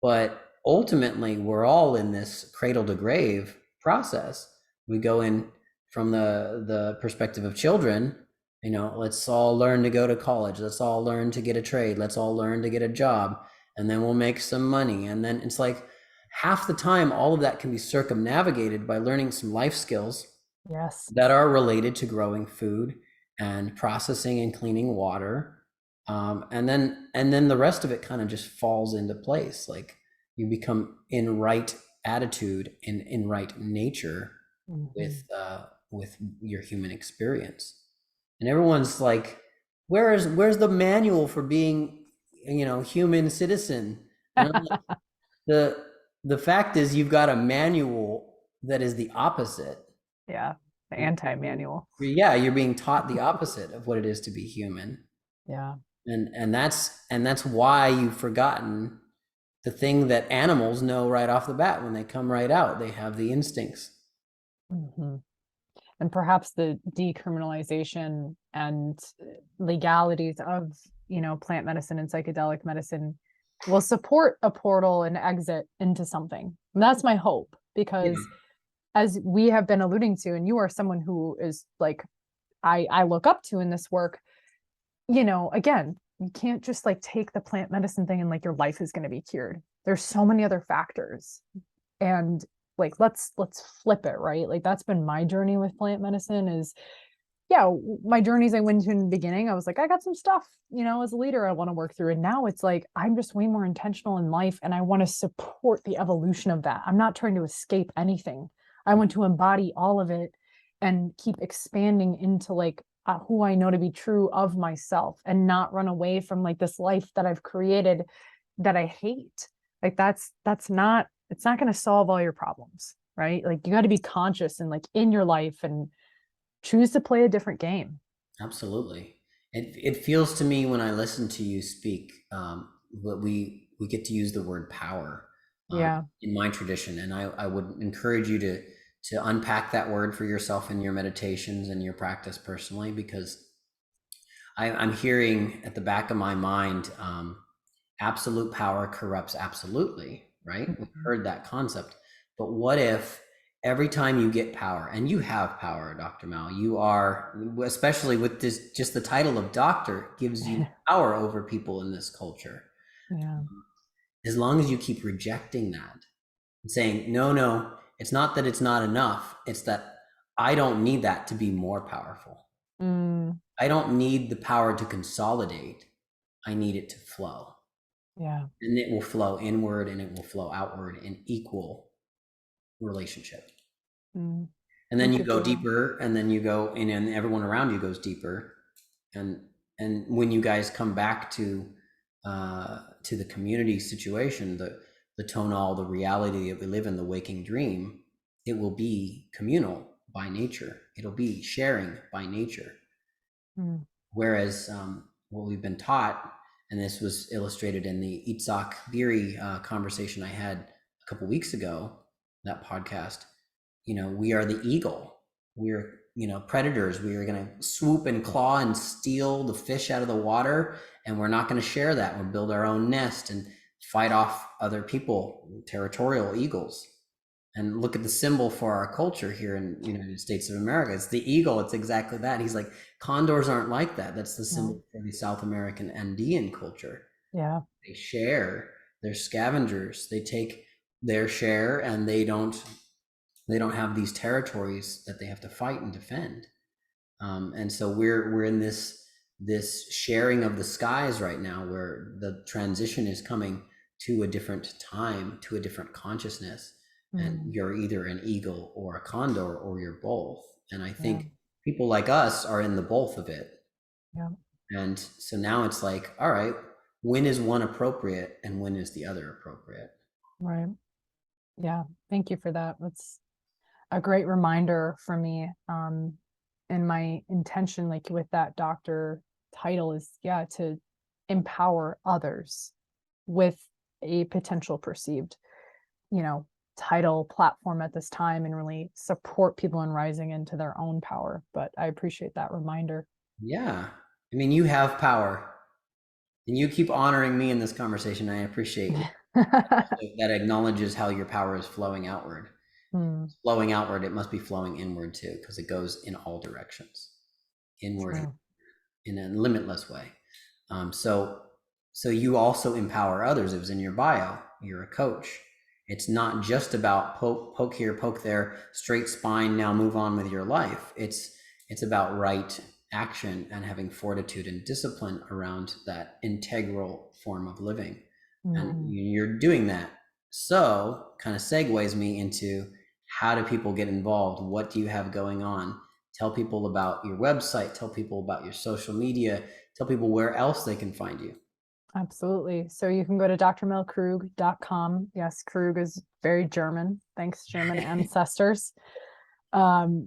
But ultimately, we're all in this cradle to grave process. We go in from the perspective of children, let's all learn to go to college, let's all learn to get a trade, let's all learn to get a job, and then we'll make some money. And then it's like half the time, all of that can be circumnavigated by learning some life skills Yes. that are related to growing food and processing and cleaning water. And then the rest of it kind of just falls into place. Like you become in right attitude and in right nature with your human experience. And everyone's like, where's the manual for being, human citizen? And I'm like, the fact is, you've got a manual that is the opposite. Yeah. The anti-manual. Yeah, you're being taught the opposite of what it is to be human. Yeah. And that's why you've forgotten the thing that animals know right off the bat when they come right out. They have the instincts. hmm And perhaps the decriminalization and legalities of, plant medicine and psychedelic medicine will support a portal and exit into something. And that's my hope, because Yeah. as we have been alluding to, and you are someone who is like, I look up to in this work, again, you can't just like take the plant medicine thing and like your life is going to be cured. There's so many other factors. And like let's flip it, right? Like that's been my journey with plant medicine is, yeah, my journeys I went to in the beginning, I was like, I got some stuff, as a leader I want to work through. And now it's like I'm just way more intentional in life and I want to support the evolution of that. I'm not trying to escape anything. I want to embody all of it and keep expanding into like who I know to be true of myself, and not run away from like this life that I've created that I hate. Like that's not, it's not going to solve all your problems, right? Like you got to be conscious and like in your life and choose to play a different game. Absolutely. It feels to me when I listen to you speak, that we get to use the word power Yeah. in my tradition, and I would encourage you to unpack that word for yourself in your meditations and your practice personally, because I'm hearing at the back of my mind, absolute power corrupts absolutely, right? We've heard that concept. But what if every time you get power, and you have power, Dr. Mel, you are, especially with this, just the title of doctor gives you power over people in this culture. Yeah. As long as you keep rejecting that and saying, no, it's not that it's not enough. It's that I don't need that to be more powerful. Mm, I don't need the power to consolidate. I need it to flow. yeah. And it will flow inward and it will flow outward in equal relationship. Mm. And then Look you at go you. deeper, and then you go in, and everyone around you goes deeper. And when you guys come back to the community situation, the tonal, the reality that we live in, the waking dream, it will be communal by nature. It'll be sharing by nature. Mm. Whereas what we've been taught, and this was illustrated in the Itzhak Beery conversation I had a couple weeks ago, that podcast, we are the eagle. We're, predators. We are going to swoop and claw and steal the fish out of the water, and we're not going to share that. We'll build our own nest and fight off other people, territorial eagles. And look at the symbol for our culture here in the United States of America. It's the eagle. It's exactly that. He's like, condors aren't like that. That's the symbol for the South American Andean culture. Yeah. They share. They're scavengers. They take their share, and they don't have these territories that they have to fight and defend. And so we're in this sharing of the skies right now, where the transition is coming to a different time, to a different consciousness. And you're either an eagle or a condor, or you're both. And I think people like us are in the both of it. Yeah. And so now it's like, all right, when is one appropriate and when is the other appropriate? Right. Yeah. Thank you for that. That's a great reminder for me. And my intention, like with that doctor title, is to empower others with a potential perceived, title platform at this time, and really support people in rising into their own power. But I appreciate that reminder. Yeah. I mean, you have power, and you keep honoring me in this conversation. I appreciate it. That acknowledges how your power is flowing outward. Flowing outward, it must be flowing inward too, because it goes in all directions, inward, in a limitless way. So you also empower others. It was in your bio. You're a coach. It's not just about poke here, poke there, straight spine, now move on with your life. It's about right action and having fortitude and discipline around that integral form of living. And you're doing that. So kind of segues me into, how do people get involved? What do you have going on? Tell people about your website. Tell people about your social media. Tell people where else they can find you. Absolutely. So you can go to drmelkrug.com. Yes, Krug is very German. Thanks, German ancestors. DRMELKRUG.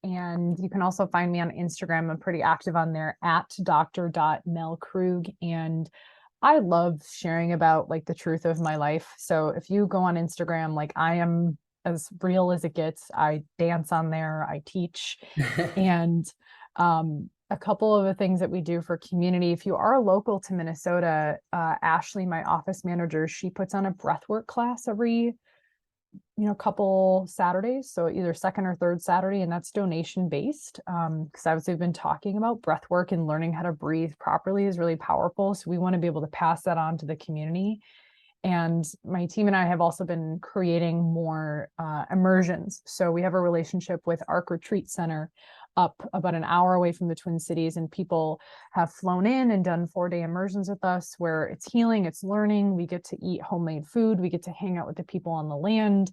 And you can also find me on Instagram. I'm pretty active on there at Dr. Mel Krug. And I love sharing about like the truth of my life. So if you go on Instagram, like I am as real as it gets. I dance on there, I teach. And a couple of the things that we do for community, if you are local to Minnesota, Ashley, my office manager, she puts on a breathwork class every couple Saturdays, so either second or third Saturday, and that's donation based. Because as we've been talking about, breath work and learning how to breathe properly is really powerful. So we want to be able to pass that on to the community. And my team and I have also been creating more immersions. So we have a relationship with Arc Retreat Center up about an hour away from the Twin Cities, and people have flown in and done 4-day immersions with us, where it's healing, it's learning. We get to eat homemade food. We get to hang out with the people on the land,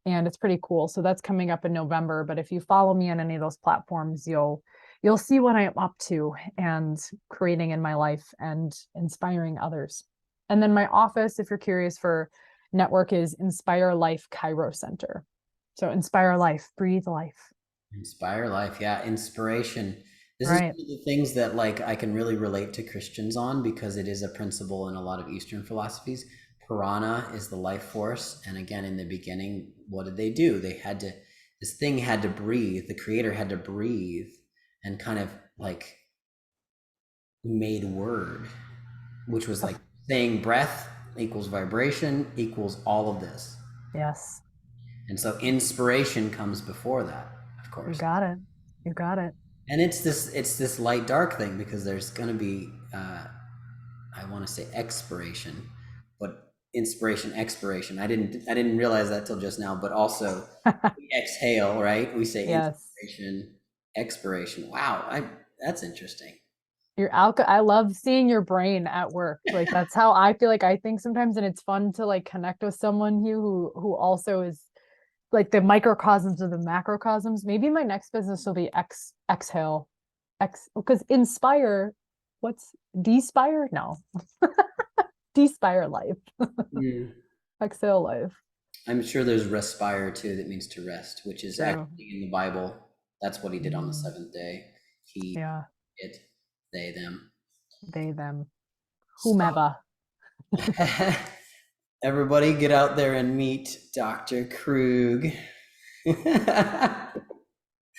and it's pretty cool. So that's coming up in November. But if you follow me on any of those platforms, you'll see what I'm up to and creating in my life and inspiring others. And then my office, if you're curious, for network is Inspire Life Chiro Center. So Inspire Life, breathe life. Inspire life. Yeah. Inspiration. This is one of the things that like I can really relate to Christians on, because it is a principle in a lot of Eastern philosophies. Prana is the life force. And again, in the beginning, what did they do? This thing had to breathe. The creator had to breathe, and kind of like made word, which was like saying breath equals vibration equals all of this. Yes. And so inspiration comes before that, of course. You got it. You got it. And it's this light dark thing, because there's going to be I want to say expiration, but inspiration, expiration. I didn't realize that till just now. But also we exhale, right? We say inspiration, expiration. Wow, that's interesting. I love seeing your brain at work. Like that's how I feel like I think sometimes, and it's fun to like connect with someone who also is like the microcosms of the macrocosms. Maybe my next business will be exhale, because inspire. What's despire? No, despire life. Exhale life. I'm sure there's respire too, that means to rest, which is actually in the Bible. That's what he did on the seventh day. He, it, they, them. They, them. Whomever. Everybody get out there and meet Dr. Krug.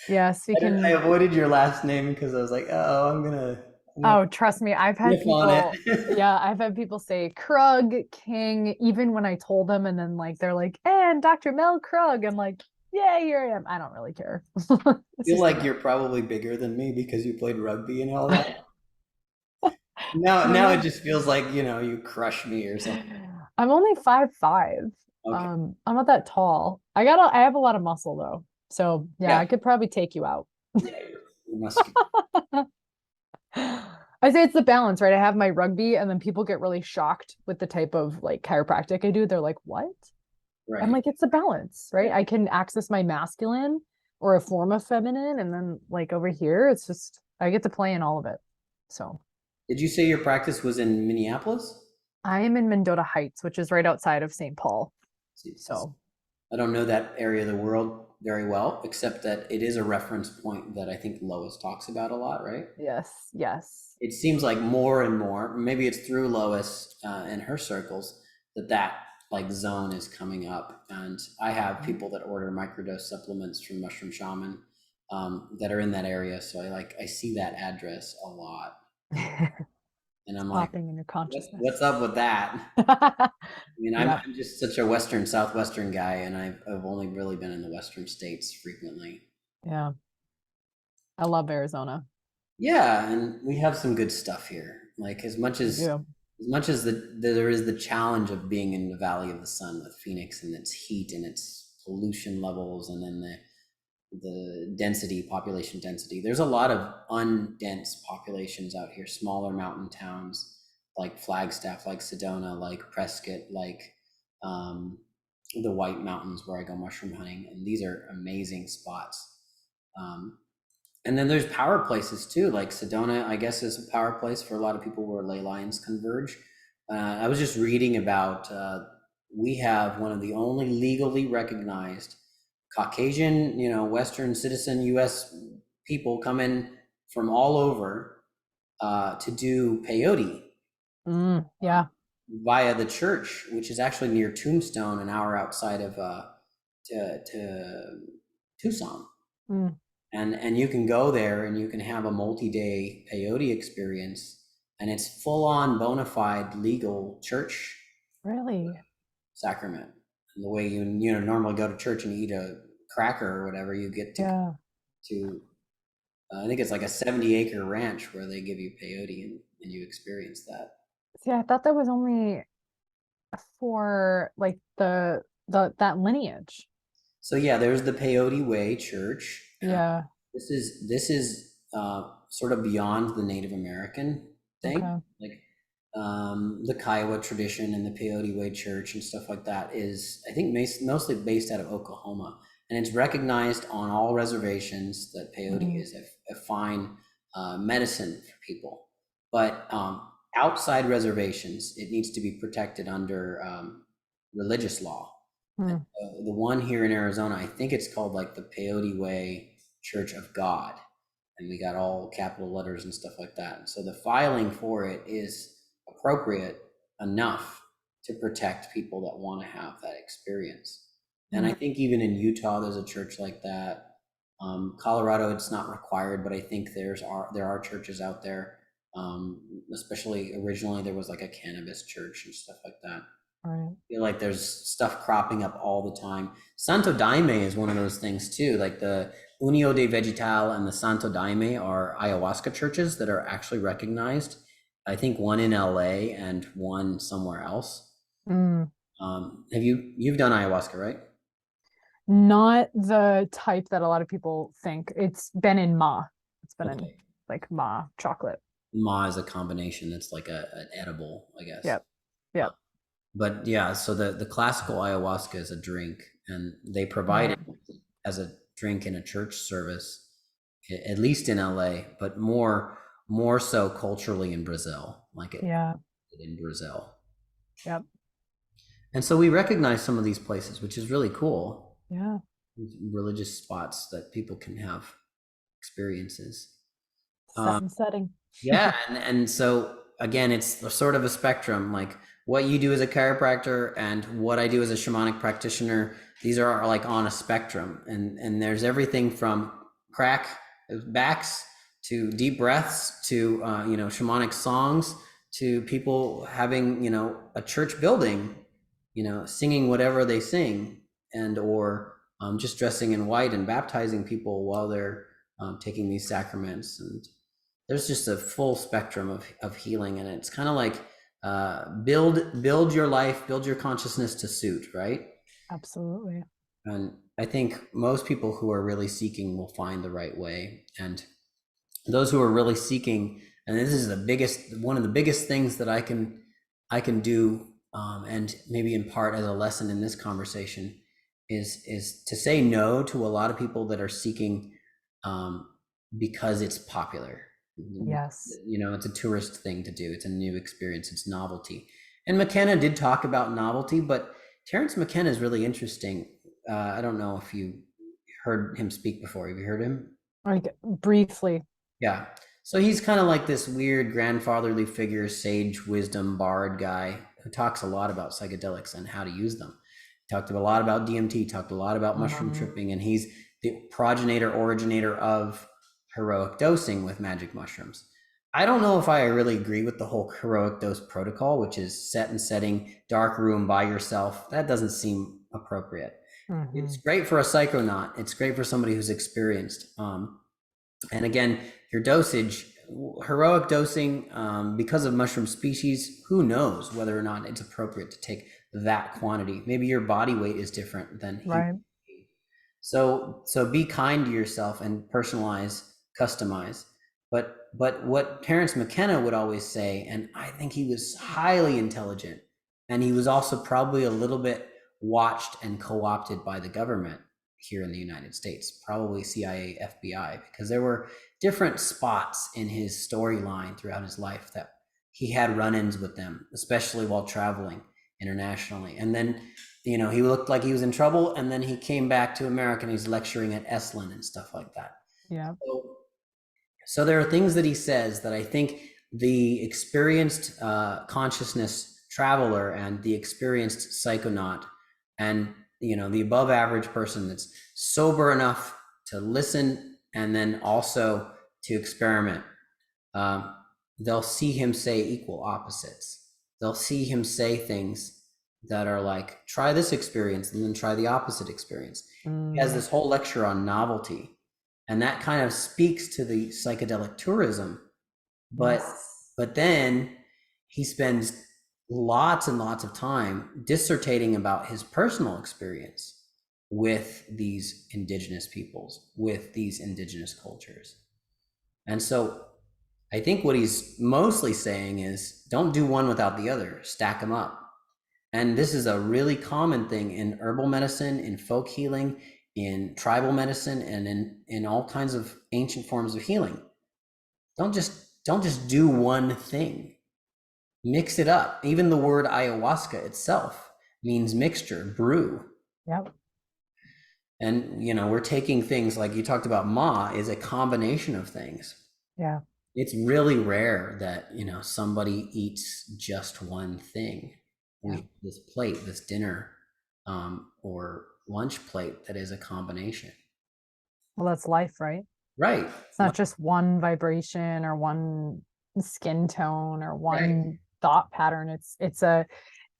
Yes, we I can. avoided your last name because I was like, oh, I'm gonna Oh, trust me, I've had sniff on people, it. yeah, I've had people say Krug, King, even when I told them, and then like they're like, and Dr. Mel Krug. I'm like, yeah, here I am. I don't really care. It's Feel just like enough. you're probably bigger than me because you played rugby and all that. Now it No. just feels like, you crush me or something. I'm only 5'5". Okay. I'm not that tall. I have a lot of muscle though. So yeah, Yeah. I could probably take you out. Yeah. You must. I say it's the balance, right? I have my rugby and then people get really shocked with the type of like chiropractic I do. They're like, "What?" I'm Right. like, "It's the balance, right? Yeah. I can access my masculine or a form of feminine and then like over here, it's just I get to play in all of it." So, Did you say your practice was in Minneapolis? I am in Mendota Heights, which is right outside of St. Paul. See, So, I don't know that area of the world very well, except that it is a reference point that I think Lois talks about a lot, right? yes, yes. It seems like more and more, maybe it's through Lois and her circles, that like zone is coming up. And I have people that order microdose supplements from Mushroom Shaman that are in that area. So I see that address a lot. And It's I'm like, popping in your what's consciousness. up with that? I mean, I'm, Yeah, I'm just such a Western, Southwestern guy, and I've only really been in the Western states frequently. yeah. I love Arizona. Yeah, and we have some good stuff here. Like We do. as much as there is the challenge of being in the Valley of the Sun with Phoenix and its heat and its pollution levels, and then the density, population density. There's a lot of undense populations out here, smaller mountain towns like Flagstaff, like Sedona, like Prescott, like um, the White Mountains where I go mushroom hunting, and these are amazing spots. Um, and then there's power places too, like Sedona, I guess, is a power place for a lot of people where ley lines converge. I was just reading about we have one of the only legally recognized Caucasian, Western citizen U.S. people come in from all over to do peyote Yeah. via the church, which is actually near Tombstone, an hour outside of to Tucson. Mm, And you can go there and you can have a multi-day peyote experience, and it's full on bona fide legal church really? sacrament. And the way you normally go to church and eat a cracker or whatever, you get Yeah. to I think it's like a 70-acre ranch where they give you peyote and you experience that. See, I thought that was only for like the that lineage. So yeah, there's the Peyote Way Church. Yeah. This is sort of beyond the Native American thing. Okay. Like the Kiowa tradition and the Peyote Way Church and stuff like that is, I think, mostly based out of Oklahoma, and it's recognized on all reservations that peyote Mm, is a fine medicine for people. But outside reservations, it needs to be protected under religious law. mm, The one here in Arizona, I think it's called like the Peyote Way Church of God, and we got all capital letters and stuff like that. And so the filing for it is appropriate enough to protect people that want to have that experience. And I mm. think even in Utah, there's a church like that. Colorado, it's not required, but I think there are churches out there. Especially originally, there was like a cannabis church and stuff like that. All right. Feel like there's stuff cropping up all the time. Santo Daime is one of those things too. Like the Unio de Vegetal and the Santo Daime are ayahuasca churches that are actually recognized. I think one in LA and one somewhere else. Mm. You've done ayahuasca, right? Not the type that a lot of people think. It's been in Ma. It's been in Okay. like Ma chocolate. Ma is a combination that's like an edible, I guess. Yep. Yep. But yeah, so the classical ayahuasca is a drink, and they provide Right. it as a drink in a church service, at least in LA, but more so culturally in Brazil, like it Yeah. in Brazil. Yep. And so we recognize some of these places, which is really cool. Yeah. Religious spots that people can have experiences. Set Um, and setting. yeah, and so again, it's sort of a spectrum. Like what you do as a chiropractor and what I do as a shamanic practitioner, these are like on a spectrum, and there's everything from crack backs to deep breaths to shamanic songs to people having a church building, singing whatever they sing, and or just dressing in white and baptizing people while they're taking these sacraments. And there's just a full spectrum of healing, and it's kind of like build your life, build your consciousness to suit, right? Absolutely. And I think most people who are really seeking will find the right way. And those who are really seeking, and this is one of the biggest things that I can do, and maybe in part as a lesson in this conversation, is to say no to a lot of people that are seeking because it's popular. Yes. It's a tourist thing to do. It's a new experience. It's novelty. And McKenna did talk about novelty, but Terence McKenna is really interesting. I don't know if you heard him speak before. Have you heard him? Like briefly. Yeah. So he's kind of like this weird grandfatherly figure, sage wisdom bard guy who talks a lot about psychedelics and how to use them. He talked a lot about DMT, talked a lot about mushroom tripping, and he's the originator of heroic dosing with magic mushrooms. I don't know if I really agree with the whole heroic dose protocol, which is set and setting, dark room by yourself. That doesn't seem appropriate. It's great for a psychonaut. It's great for somebody who's experienced. And again, your dosage, heroic dosing, because of mushroom species, who knows whether or not it's appropriate to take that quantity. Maybe your body weight is different than right. So be kind to yourself and personalize, customize. But what Terence McKenna would always say, and I think he was highly intelligent, and he was also probably a little bit watched and co-opted by the government here in the United States, probably CIA, FBI, because there were different spots in his storyline throughout his life that he had run-ins with them, especially while traveling internationally. And then, he looked like he was in trouble, and then he came back to America and he's lecturing at Esalen and stuff like that. Yeah. So there are things that he says that I think the experienced consciousness traveler and the experienced psychonaut and the above average person that's sober enough to listen and then also to experiment, they'll see him say equal opposites. They'll see him say things that are like, try this experience and then try the opposite experience. He has this whole lecture on novelty, and that kind of speaks to the psychedelic tourism. But then he spends lots and lots of time dissertating about his personal experience with these indigenous peoples, with these indigenous cultures. And so I think what he's mostly saying is, don't do one without the other, stack them up. And this is a really common thing in herbal medicine, in folk healing, in tribal medicine, and in all kinds of ancient forms of healing. Don't just do one thing. Mix it up. Even the word ayahuasca itself means mixture, brew. Yep. And we're taking things like you talked about. Ma is a combination of things. Yeah. It's really rare that somebody eats just one thing. Yeah. This plate, this dinner, or lunch plate that is a combination. Well, that's life, right? Right. It's not just one vibration or one skin tone or one thought pattern. It's a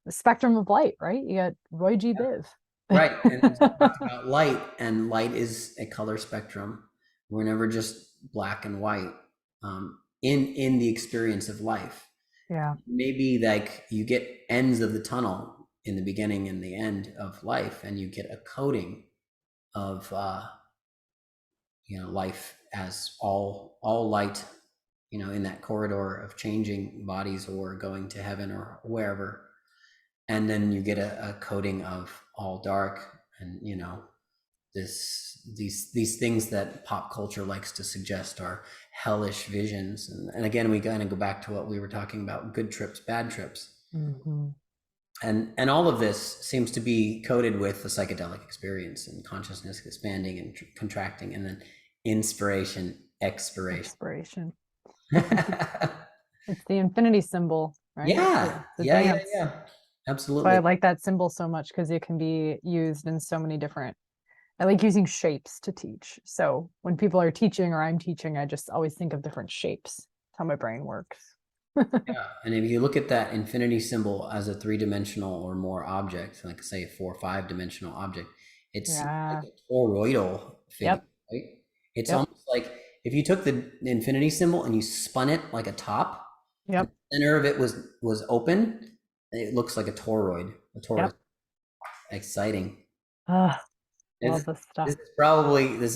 spectrum of light, right? You got Roy G. Biv. Right. And we talked about light, and light is a color spectrum. We're never just black and white in the experience of life. Yeah. Maybe like you get ends of the tunnel in the beginning and the end of life, and you get a coating of life as all light, in that corridor of changing bodies or going to heaven or wherever. And then you get a coating of all dark, and these things that pop culture likes to suggest are hellish visions. And again, we kind of go back to what we were talking about: good trips, bad trips. And all of this seems to be coded with the psychedelic experience and consciousness expanding and contracting, and then inspiration, expiration. It's the infinity symbol right? Yeah, The yeah, yeah, dance. yeah. That's why I Absolutely. like that symbol so much because it can be used in so many different. I like using shapes to teach. So when people are teaching or I'm teaching, I just always think of different shapes. That's how my brain works. Yeah, and if you look at that infinity symbol as a three-dimensional or more object, like say a four or five-dimensional object, it's like Yeah. a toroidal figure, Yep. right? It's Yep. almost like if you took the infinity symbol and you spun it like a top, and Yep. the center of it was open, it looks like a toroid, a torus. Yep. Exciting. Ah, This, love this stuff. this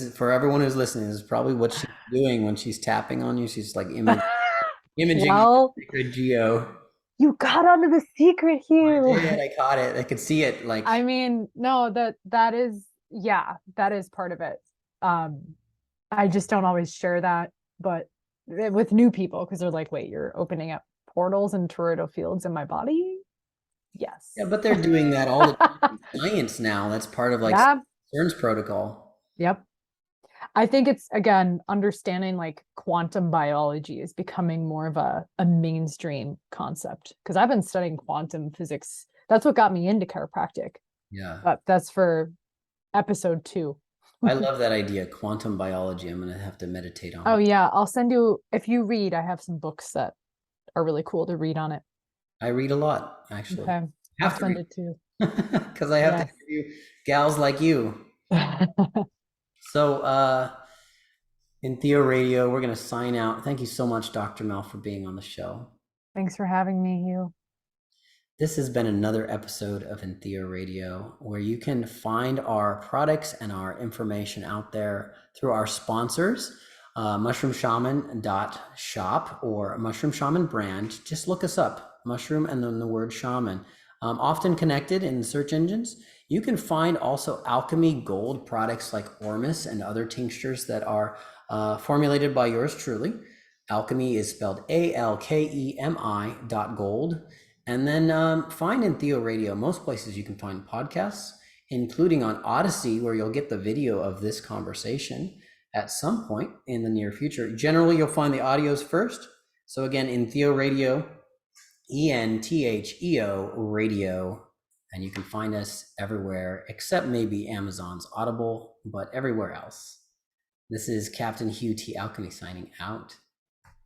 is for everyone who's listening. This is probably what she's doing when she's tapping on you. She's like imaging on Well, your sacred geo. you got onto the secret, I Hugh. did. I caught it. I could see it. Like, I mean, no, that is, yeah, that is part of it. Um, I just don't always share that, but with new people, because they're like, wait, you're opening up portals and toroidal fields in my body? Yes. yeah, but they're doing that all the time in science now. That's part of like Yeah. CERN's protocol. Yep. I think it's again understanding like quantum biology is becoming more of a mainstream concept because I've been studying quantum physics. That's what got me into chiropractic. Yeah. But that's for episode 2. I love that idea. Quantum biology. I'm going to have to meditate on Oh it. yeah, I'll send you if you read, I have some books that are really cool to read on it. I read a lot, actually. Okay. I I'll have to send read it to you. because I have to Yes. interview gals like you. So, in Theo Radio, we're going to sign out. Thank you so much, Dr. Mel, for being on the show. Thanks for having me, Hugh. This has been another episode of EntheoRadio, where you can find our products and our information out there through our sponsors, mushroomshaman.shop or Mushroom Shaman brand. Just look us up, mushroom and then the word shaman. Often connected in search engines. You can find also Alchemy Gold products like Ormus and other tinctures that are formulated by yours truly. Alchemy is spelled ALKEMI.gold. And then find EntheoRadio. Most places you can find podcasts, including on Odyssey, where you'll get the video of this conversation at some point in the near future. Generally, you'll find the audios first. So again, EntheoRadio, ENTHEO radio. And you can find us everywhere except maybe Amazon's Audible, but everywhere else. This is Captain Hugh T Alkemi signing out.